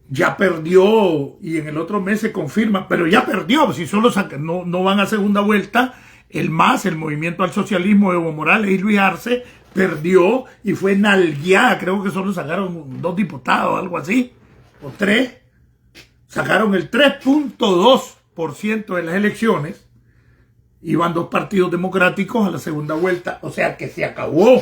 Ya perdió, y en el otro mes se confirma, pero ya perdió, si solo no van a segunda vuelta. El MAS, el Movimiento al Socialismo de Evo Morales y Luis Arce, perdió y fue nalgueada. Creo que solo sacaron 2 diputados, algo así, o 3. Sacaron el 3.2% de las elecciones. Iban 2 partidos democráticos a la segunda vuelta. O sea que se acabó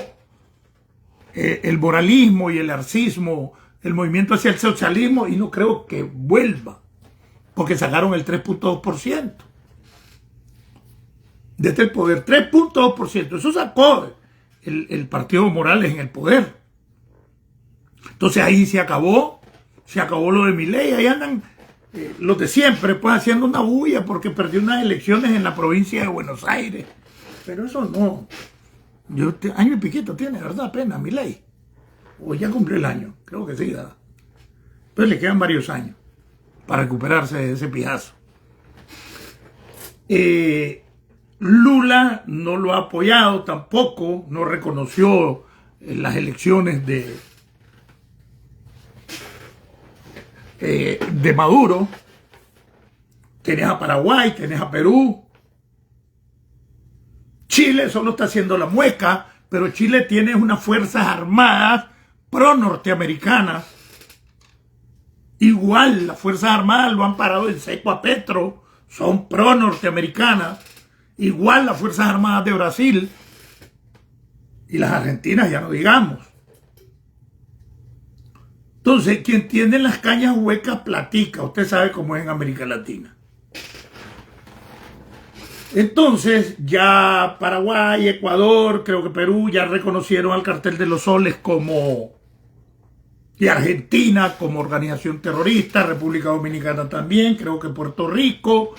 el moralismo y el arcismo, el movimiento hacia el socialismo, y no creo que vuelva, porque sacaron el 3.2%. Desde el poder, 3.2%. Eso sacó el partido Morales en el poder. Entonces ahí se acabó se acabó lo de Milei, ahí andan los de siempre, pues haciendo una bulla porque perdió unas elecciones en la provincia de Buenos Aires. Pero eso no. Año y piquito tiene, ¿verdad? Apenas Milei. O ya cumplió el año, creo que sí, ¿verdad? Entonces le quedan varios años para recuperarse de ese pijazo. Lula no lo ha apoyado tampoco, no reconoció las elecciones de Maduro. Tenés a Paraguay, tenés a Perú. Chile solo está haciendo la mueca, pero Chile tiene unas fuerzas armadas pro-norteamericanas. Igual las fuerzas armadas lo han parado en seco a Petro, son pro-norteamericanas. Igual las fuerzas armadas de Brasil y las argentinas, ya no digamos. Entonces, quien tiene las cañas huecas platica, usted sabe cómo es en América Latina. Entonces, ya Paraguay, Ecuador, creo que Perú ya reconocieron al Cartel de los Soles y Argentina como organización terrorista, República Dominicana también, creo que Puerto Rico,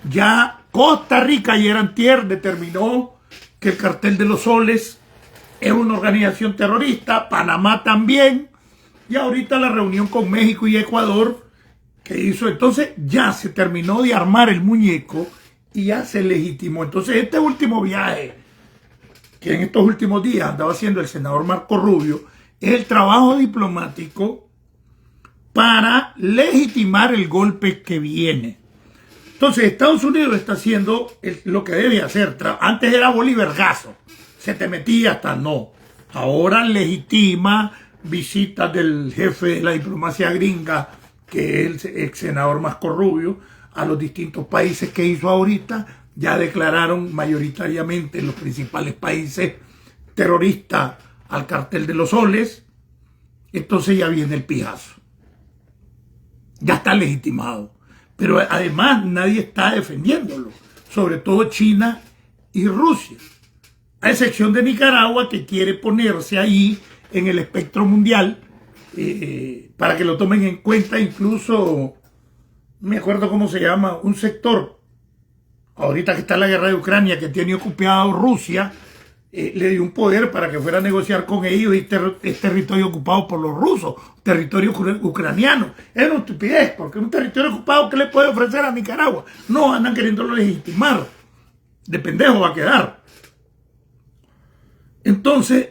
ya Costa Rica ayer antier determinó que el Cartel de los Soles es una organización terrorista, Panamá también, y ahorita la reunión con México y Ecuador que hizo, entonces ya se terminó de armar el muñeco y ya se legitimó. Entonces este último viaje que en estos últimos días andaba haciendo el senador Marco Rubio es el trabajo diplomático para legitimar el golpe que viene. Entonces Estados Unidos está haciendo lo que debe hacer. Antes era bolivergazo, se te metía hasta no. Ahora legitima visitas del jefe de la diplomacia gringa, que es el ex senador Marco Rubio, a los distintos países que hizo ahorita. Ya declararon mayoritariamente los principales países terroristas al Cartel de los Soles. Entonces ya viene el pijazo. Ya está legitimado. Pero además nadie está defendiéndolo. Sobre todo China y Rusia. A excepción de Nicaragua, que quiere ponerse ahí en el espectro mundial para que lo tomen en cuenta. Incluso, no me acuerdo cómo se llama, un sector, ahorita que está la guerra de Ucrania, que tiene ocupado Rusia, le dio un poder para que fuera a negociar con ellos y es territorio ocupado por los rusos, territorio ucraniano. Es una estupidez, porque un territorio ocupado, ¿qué le puede ofrecer a Nicaragua? No, andan queriéndolo legitimar. De pendejo va a quedar. Entonces,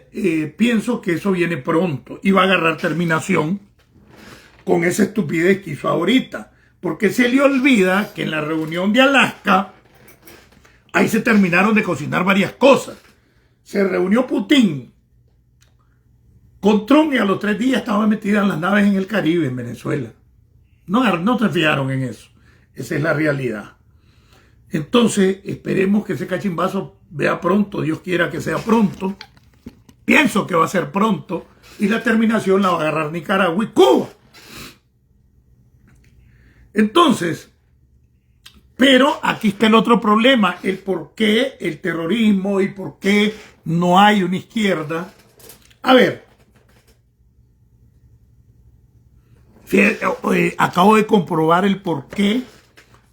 pienso que eso viene pronto y va a agarrar terminación con esa estupidez que hizo ahorita. Porque se le olvida que en la reunión de Alaska, ahí se terminaron de cocinar varias cosas. Se reunió Putin con Trump y a los 3 días estaban metidas las naves en el Caribe, en Venezuela. No se fijaron en eso. Esa es la realidad. Entonces, esperemos que ese cachimbazo vea pronto, Dios quiera que sea pronto. Pienso que va a ser pronto y la terminación la va a agarrar Nicaragua y Cuba. Entonces, pero aquí está el otro problema, el por qué el terrorismo y por qué no hay una izquierda. A ver, acabo de comprobar el por qué.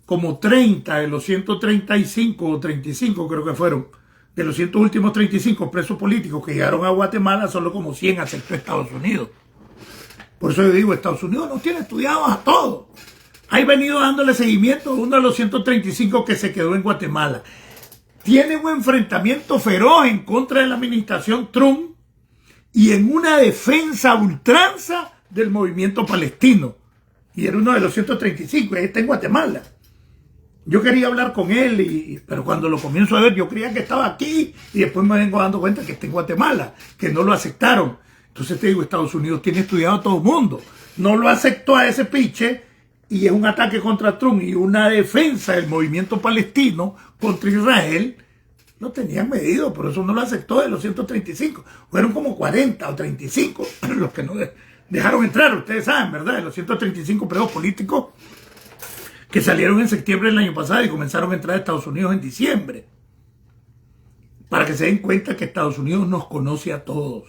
Como 30 de los 135 o 35 creo que fueron, de los 100 últimos 35 presos políticos que llegaron a Guatemala, solo como 100 aceptó Estados Unidos. Por eso yo digo, Estados Unidos no tiene estudiados a todos. Ha venido dándole seguimiento a uno de los 135 que se quedó en Guatemala. Tiene un enfrentamiento feroz en contra de la administración Trump y en una defensa a ultranza del movimiento palestino. Y era uno de los 135, y está en Guatemala. Yo quería hablar con él, pero cuando lo comienzo a ver, yo creía que estaba aquí y después me vengo dando cuenta que está en Guatemala, que no lo aceptaron. Entonces te digo, Estados Unidos tiene estudiado a todo el mundo. No lo aceptó a ese piche y es un ataque contra Trump y una defensa del movimiento palestino contra Israel. Lo tenían medido, por eso no lo aceptó de los 135. Fueron como 40 o 35 los que no dejaron entrar. Ustedes saben, ¿verdad? De los 135 presos políticos que salieron en septiembre del año pasado y comenzaron a entrar a Estados Unidos en diciembre. Para que se den cuenta que Estados Unidos nos conoce a todos.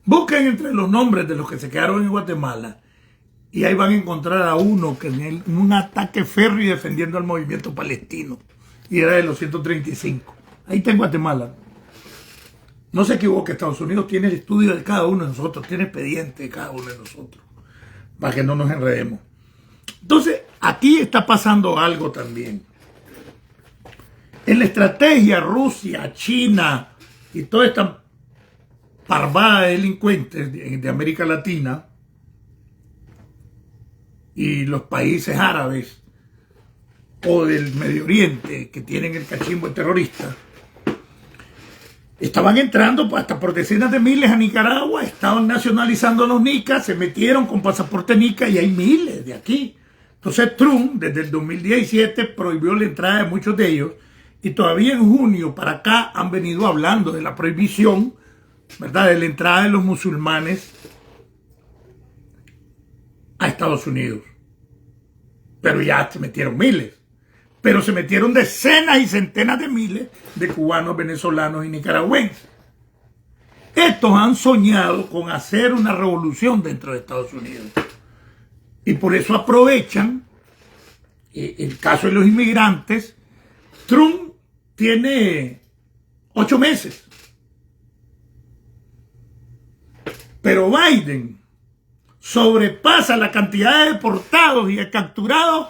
Busquen entre los nombres de los que se quedaron en Guatemala y ahí van a encontrar a uno que en un ataque férreo defendiendo al movimiento palestino y era de los 135. Ahí está en Guatemala. No se equivoque, Estados Unidos tiene el estudio de cada uno de nosotros, tiene expediente de cada uno de nosotros, para que no nos enredemos. Entonces, aquí está pasando algo también. En la estrategia Rusia, China y toda esta parvada de delincuentes de América Latina y los países árabes o del Medio Oriente que tienen el cachimbo terrorista, estaban entrando hasta por decenas de miles a Nicaragua, estaban nacionalizando los nicas, se metieron con pasaporte nica y hay miles de aquí. Entonces Trump, desde el 2017, prohibió la entrada de muchos de ellos y todavía en junio para acá han venido hablando de la prohibición, ¿verdad?, de la entrada de los musulmanes a Estados Unidos. Pero ya se metieron miles. Pero se metieron decenas y centenas de miles de cubanos, venezolanos y nicaragüenses. Estos han soñado con hacer una revolución dentro de Estados Unidos. Y por eso aprovechan el caso de los inmigrantes. Trump tiene 8 meses. Pero Biden sobrepasa la cantidad de deportados y de capturados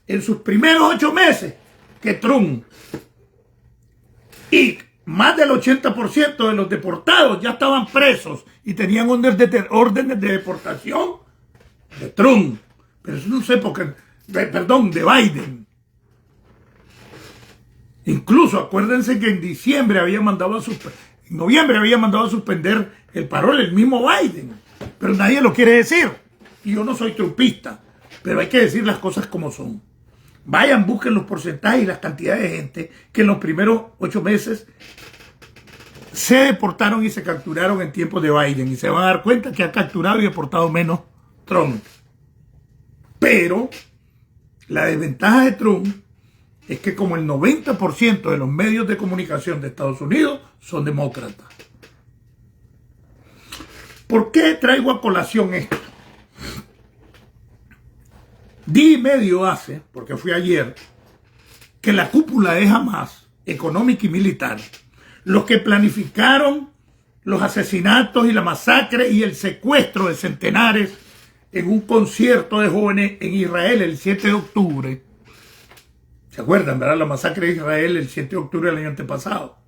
en sus primeros 8 meses que Trump. Y más del 80% de los deportados ya estaban presos y tenían órdenes de deportación de Trump. Pero eso no sé por qué, perdón, de Biden. Incluso acuérdense que en noviembre había mandado a suspender el parol el mismo Biden. Pero nadie lo quiere decir. Y yo no soy trumpista, pero hay que decir las cosas como son. Vayan, busquen los porcentajes y las cantidades de gente que en los primeros 8 meses se deportaron y se capturaron en tiempos de Biden. Y se van a dar cuenta que ha capturado y deportado menos Trump. Pero la desventaja de Trump es que como el 90% de los medios de comunicación de Estados Unidos son demócratas. ¿Por qué traigo a colación esto? Día y medio hace, porque fue ayer, que la cúpula de Hamas, económica y militar, los que planificaron los asesinatos y la masacre y el secuestro de centenares en un concierto de jóvenes en Israel el 7 de octubre. ¿Se acuerdan, verdad? La masacre de Israel el 7 de octubre del año antepasado.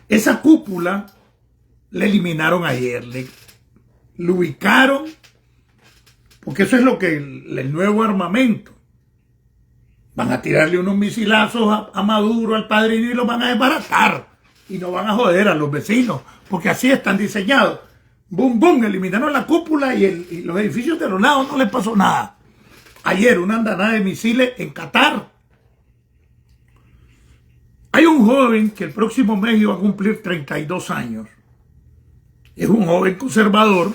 Esa cúpula la eliminaron ayer, lo ubicaron, porque eso es lo que el nuevo armamento. Van a tirarle unos misilazos a Maduro, al padrino, y los van a desbaratar. Y no van a joder a los vecinos, porque así están diseñados. Boom, boom, eliminaron la cúpula y los edificios de los lados no les pasó nada. Ayer una andanada de misiles en Qatar. Hay un joven que el próximo mes iba a cumplir 32 años. Es un joven conservador,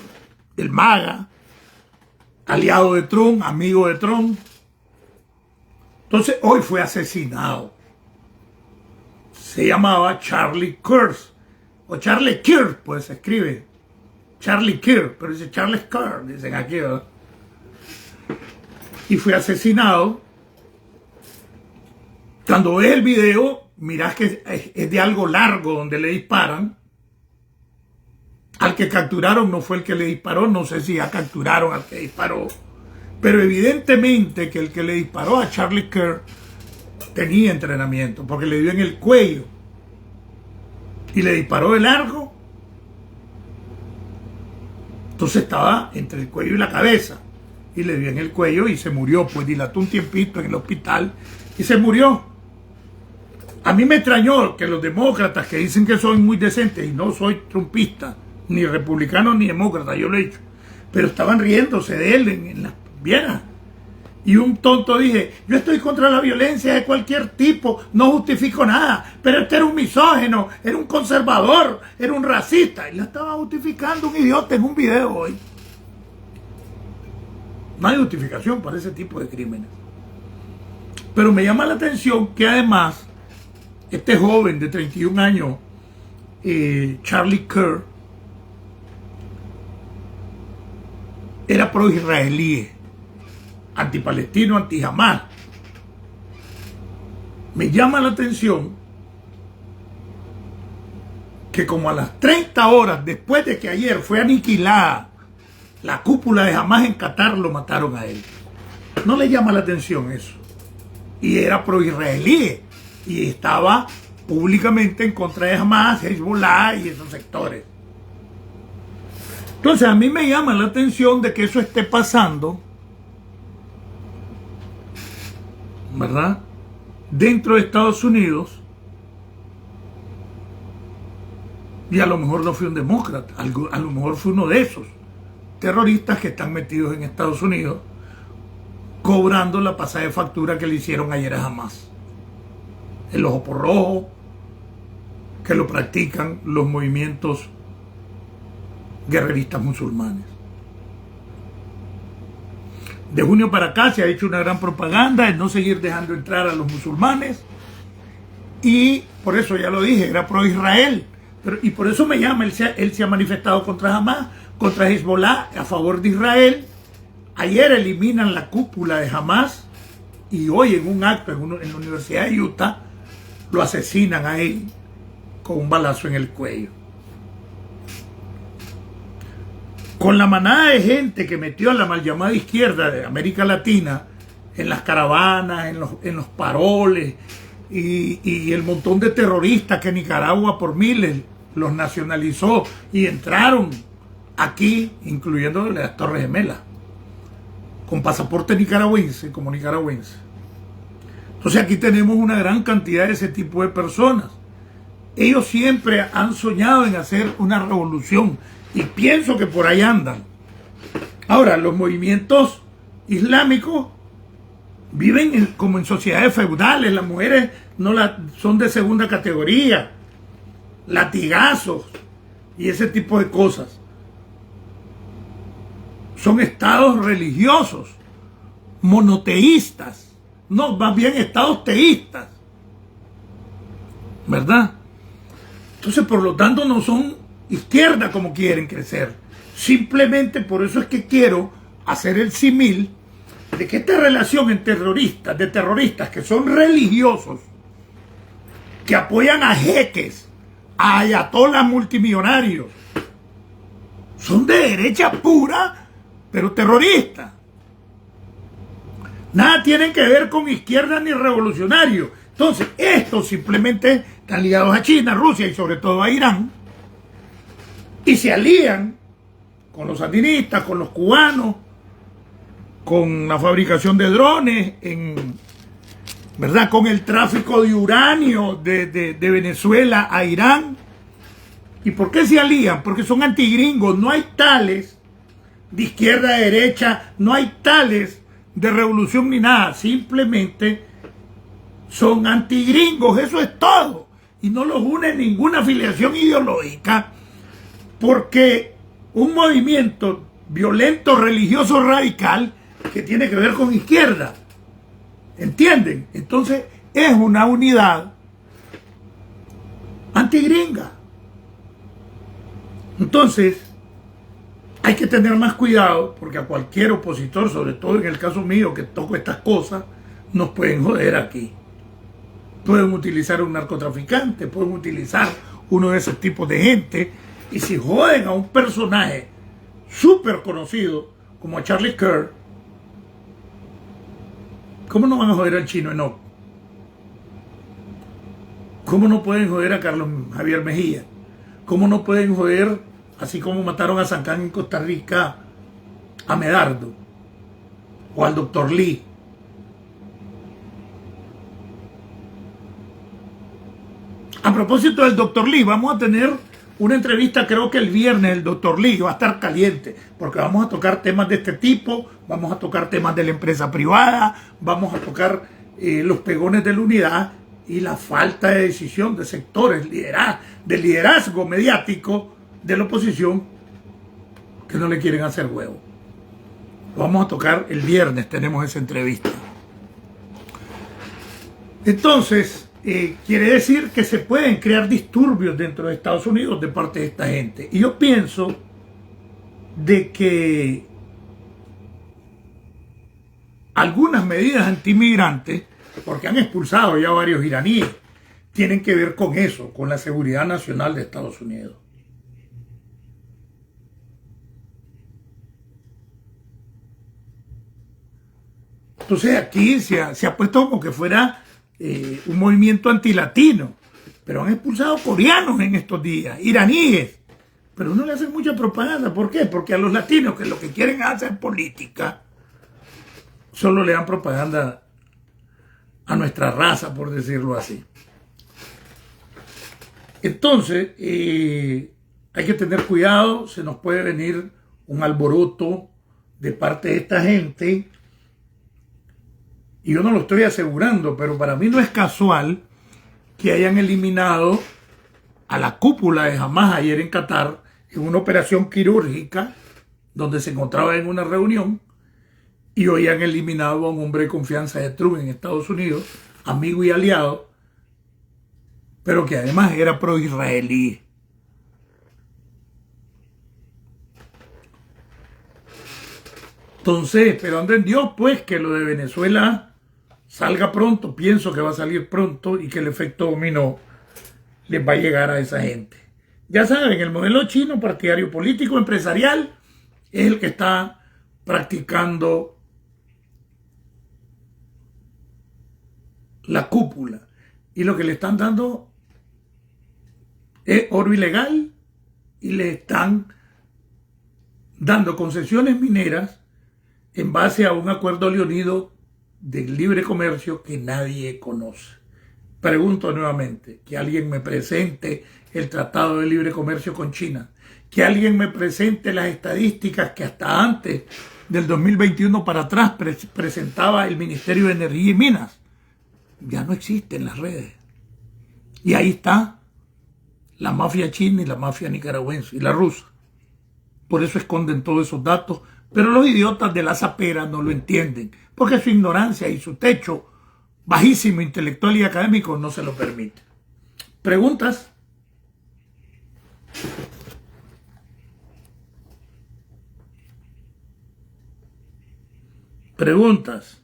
el MAGA, aliado de Trump, amigo de Trump. Entonces hoy fue asesinado. Se llamaba Charlie Kirk, o Charlie Kirk, pues se escribe Charlie Kirk, pero dice Charles Kirk, dicen aquí, ¿verdad? Y fue asesinado. Cuando ves el video, mirás que es de algo largo donde le disparan. Al que capturaron no fue el que le disparó, no sé si ya capturaron al que disparó, pero evidentemente que el que le disparó a Charlie Kirk tenía entrenamiento, porque le dio en el cuello y le disparó de largo. Entonces estaba entre el cuello y la cabeza y le dio en el cuello y se murió, pues dilató un tiempito en el hospital y se murió. A mí me extrañó que los demócratas que dicen que soy muy decentes, y no soy trumpista, ni republicano ni demócrata, yo lo he dicho, pero estaban riéndose de él en las Vienas. Y un tonto dije, yo estoy contra la violencia de cualquier tipo, no justifico nada, pero este era un misógino, era un conservador, era un racista, y la estaba justificando un idiota en un video hoy. No hay justificación para ese tipo de crímenes. Pero me llama la atención que además este joven de 31 años, Charlie Kirk, era pro-israelí, antipalestino, anti-Hamás. Me llama la atención que como a las 30 horas después de que ayer fue aniquilada la cúpula de Hamás en Qatar, lo mataron a él. No le llama la atención eso. Y era pro-israelí y estaba públicamente en contra de Hamás, Hezbollah y esos sectores. Entonces a mí me llama la atención de que eso esté pasando, ¿verdad?, dentro de Estados Unidos, y a lo mejor no fue un demócrata, a lo mejor fue uno de esos terroristas que están metidos en Estados Unidos cobrando la pasada de factura que le hicieron ayer a Hamás. El ojo por ojo que lo practican los movimientos guerreristas musulmanes. De junio para acá se ha hecho una gran propaganda de no seguir dejando entrar a los musulmanes, y por eso ya lo dije, era pro Israel, y por eso me llama, él se ha manifestado contra Hamás, contra Hezbollah, a favor de Israel. Ayer eliminan la cúpula de Hamás y hoy en un acto en la Universidad de Utah lo asesinan a él con un balazo en el cuello. Con la manada de gente que metió a la mal llamada izquierda de América Latina en las caravanas, en los paroles, y el montón de terroristas que Nicaragua por miles los nacionalizó y entraron aquí, incluyendo las Torres Gemelas, con pasaporte nicaragüense, como nicaragüense. Entonces aquí tenemos una gran cantidad de ese tipo de personas. Ellos siempre han soñado en hacer una revolución y pienso que por ahí andan. Ahora, los movimientos islámicos viven como en sociedades feudales. Las mujeres son de segunda categoría, latigazos y ese tipo de cosas. Son estados religiosos, monoteístas, no, más bien estados teístas, ¿verdad? Entonces, por lo tanto, no son izquierda como quieren crecer. Simplemente por eso es que quiero hacer el símil de que esta relación entre terroristas que son religiosos, que apoyan a jeques, a ayatolas multimillonarios, son de derecha pura, pero terroristas. Nada tienen que ver con izquierda ni revolucionario. Entonces, estos simplemente están ligados a China, Rusia y sobre todo a Irán, y se alían con los sandinistas, con los cubanos, con la fabricación de drones, ¿verdad?, con el tráfico de uranio de Venezuela a Irán. ¿Y por qué se alían? Porque son antigringos. No hay tales de izquierda a derecha, no hay tales de revolución ni nada. Simplemente son antigringos, eso es todo. Y no los une ninguna afiliación ideológica, porque un movimiento violento, religioso, radical, que tiene que ver con izquierda. ¿Entienden? Entonces es una unidad antigringa. Entonces hay que tener más cuidado, porque a cualquier opositor, sobre todo en el caso mío que toco estas cosas, nos pueden joder aquí. Pueden utilizar a un narcotraficante, pueden utilizar uno de esos tipos de gente, y si joden a un personaje súper conocido como a Charlie Kirk, ¿cómo no van a joder al Chino Enoch? ¿Cómo no pueden joder a Carlos Javier Mejía? ¿Cómo no pueden joder, así como mataron a Sancán en Costa Rica, a Medardo o al Dr. Lee? A propósito del Dr. Lee, vamos a tener una entrevista, creo que el viernes, el Dr. Lee va a estar caliente, porque vamos a tocar temas de este tipo, vamos a tocar temas de la empresa privada, vamos a tocar los pegones de la unidad y la falta de decisión de sectores, de liderazgo mediático de la oposición que no le quieren hacer huevo. Lo vamos a tocar el viernes, tenemos esa entrevista. Entonces, quiere decir que se pueden crear disturbios dentro de Estados Unidos de parte de esta gente. Y yo pienso de que algunas medidas antimigrantes, porque han expulsado ya varios iraníes, tienen que ver con eso, con la seguridad nacional de Estados Unidos. Entonces aquí se ha puesto como que fuera un movimiento antilatino, pero han expulsado coreanos en estos días, iraníes, pero no le hacen mucha propaganda. ¿Por qué? Porque a los latinos, que lo que quieren es hacer política, solo le dan propaganda a nuestra raza, por decirlo así. Entonces, hay que tener cuidado, se nos puede venir un alboroto de parte de esta gente, y yo no lo estoy asegurando, pero para mí no es casual que hayan eliminado a la cúpula de Hamas ayer en Qatar, en una operación quirúrgica, donde se encontraba en una reunión, y hoy han eliminado a un hombre de confianza de Trump en Estados Unidos, amigo y aliado, pero que además era pro-israelí. Entonces, esperando en Dios, pues, que lo de Venezuela salga pronto, pienso que va a salir pronto, y que el efecto dominó les va a llegar a esa gente. Ya saben, el modelo chino, partidario político, empresarial, es el que está practicando la cúpula. Y lo que le están dando es oro ilegal, y le están dando concesiones mineras en base a un acuerdo leonido de libre comercio que nadie conoce. Pregunto nuevamente, que alguien me presente el Tratado de Libre Comercio con China, que alguien me presente las estadísticas que hasta antes del 2021 para atrás presentaba el Ministerio de Energía y Minas. Ya no existen las redes. Y ahí está la mafia china y la mafia nicaragüense y la rusa. Por eso esconden todos esos datos, pero los idiotas de la zapera no lo entienden, porque su ignorancia y su techo bajísimo intelectual y académico no se lo permite. ¿Preguntas? ¿Preguntas?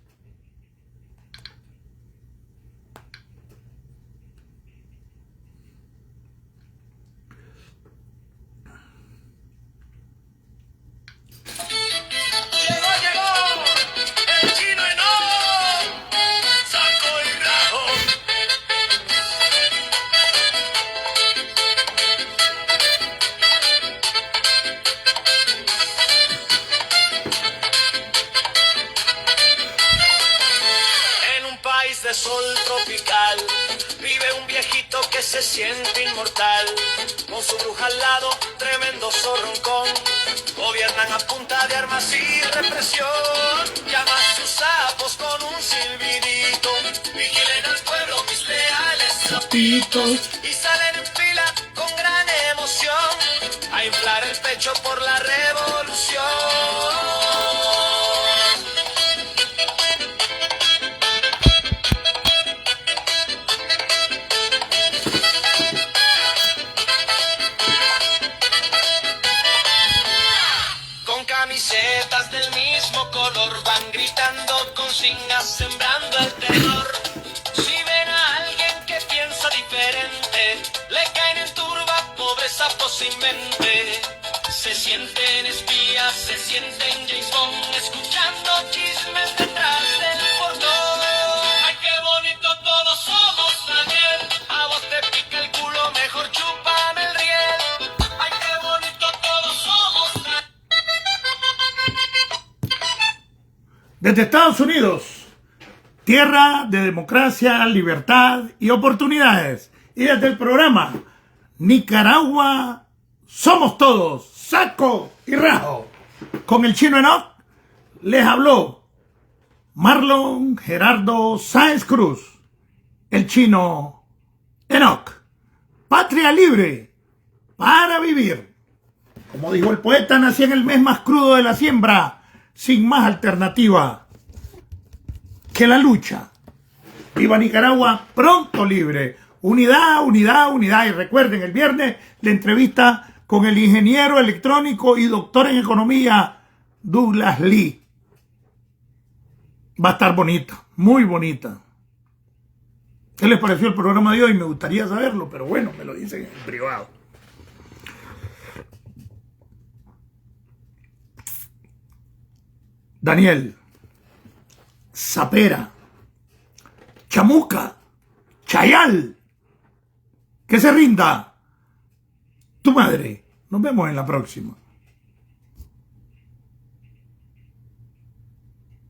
De sol tropical vive un viejito que se siente inmortal, con su bruja al lado, tremendo zorroncón. Gobiernan a punta de armas y represión, llama a sus sapos con un silbidito, vigilen al pueblo mis leales sapitos, y salen en fila con gran emoción a inflar el pecho por la revolución. Camisetas del mismo color van gritando consignas sembrando el terror. Si ven a alguien que piensa diferente, le caen en turba, pobre sapo sin mente. Se sienten espías, se sienten James Bond, escuchando chismes detrás del portón. Ay, qué bonito todos somos, Daniel. A vos te pica el culo, mejor chúpame el riel. Ay, qué bonito todos somos, Daniel. Desde Estados Unidos, tierra de democracia, libertad y oportunidades. Y desde el programa Nicaragua Somos Todos, Saco y Rajo, con el Chino Enoch, les habló Marlon Gerardo Sáenz Cruz, el Chino Enoch. Patria libre para vivir. Como dijo el poeta, nací en el mes más crudo de la siembra, sin más alternativa que la lucha. Viva Nicaragua, pronto libre. Unidad, unidad, unidad. Y recuerden, el viernes la entrevista con el ingeniero electrónico y doctor en economía Douglas Lee. Va a estar bonita, muy bonita. ¿Qué les pareció el programa de hoy? Me gustaría saberlo, pero bueno, me lo dicen en privado. Daniel, Zapera, Chamuca, Chayal, que se rinda tu madre. Nos vemos en la próxima.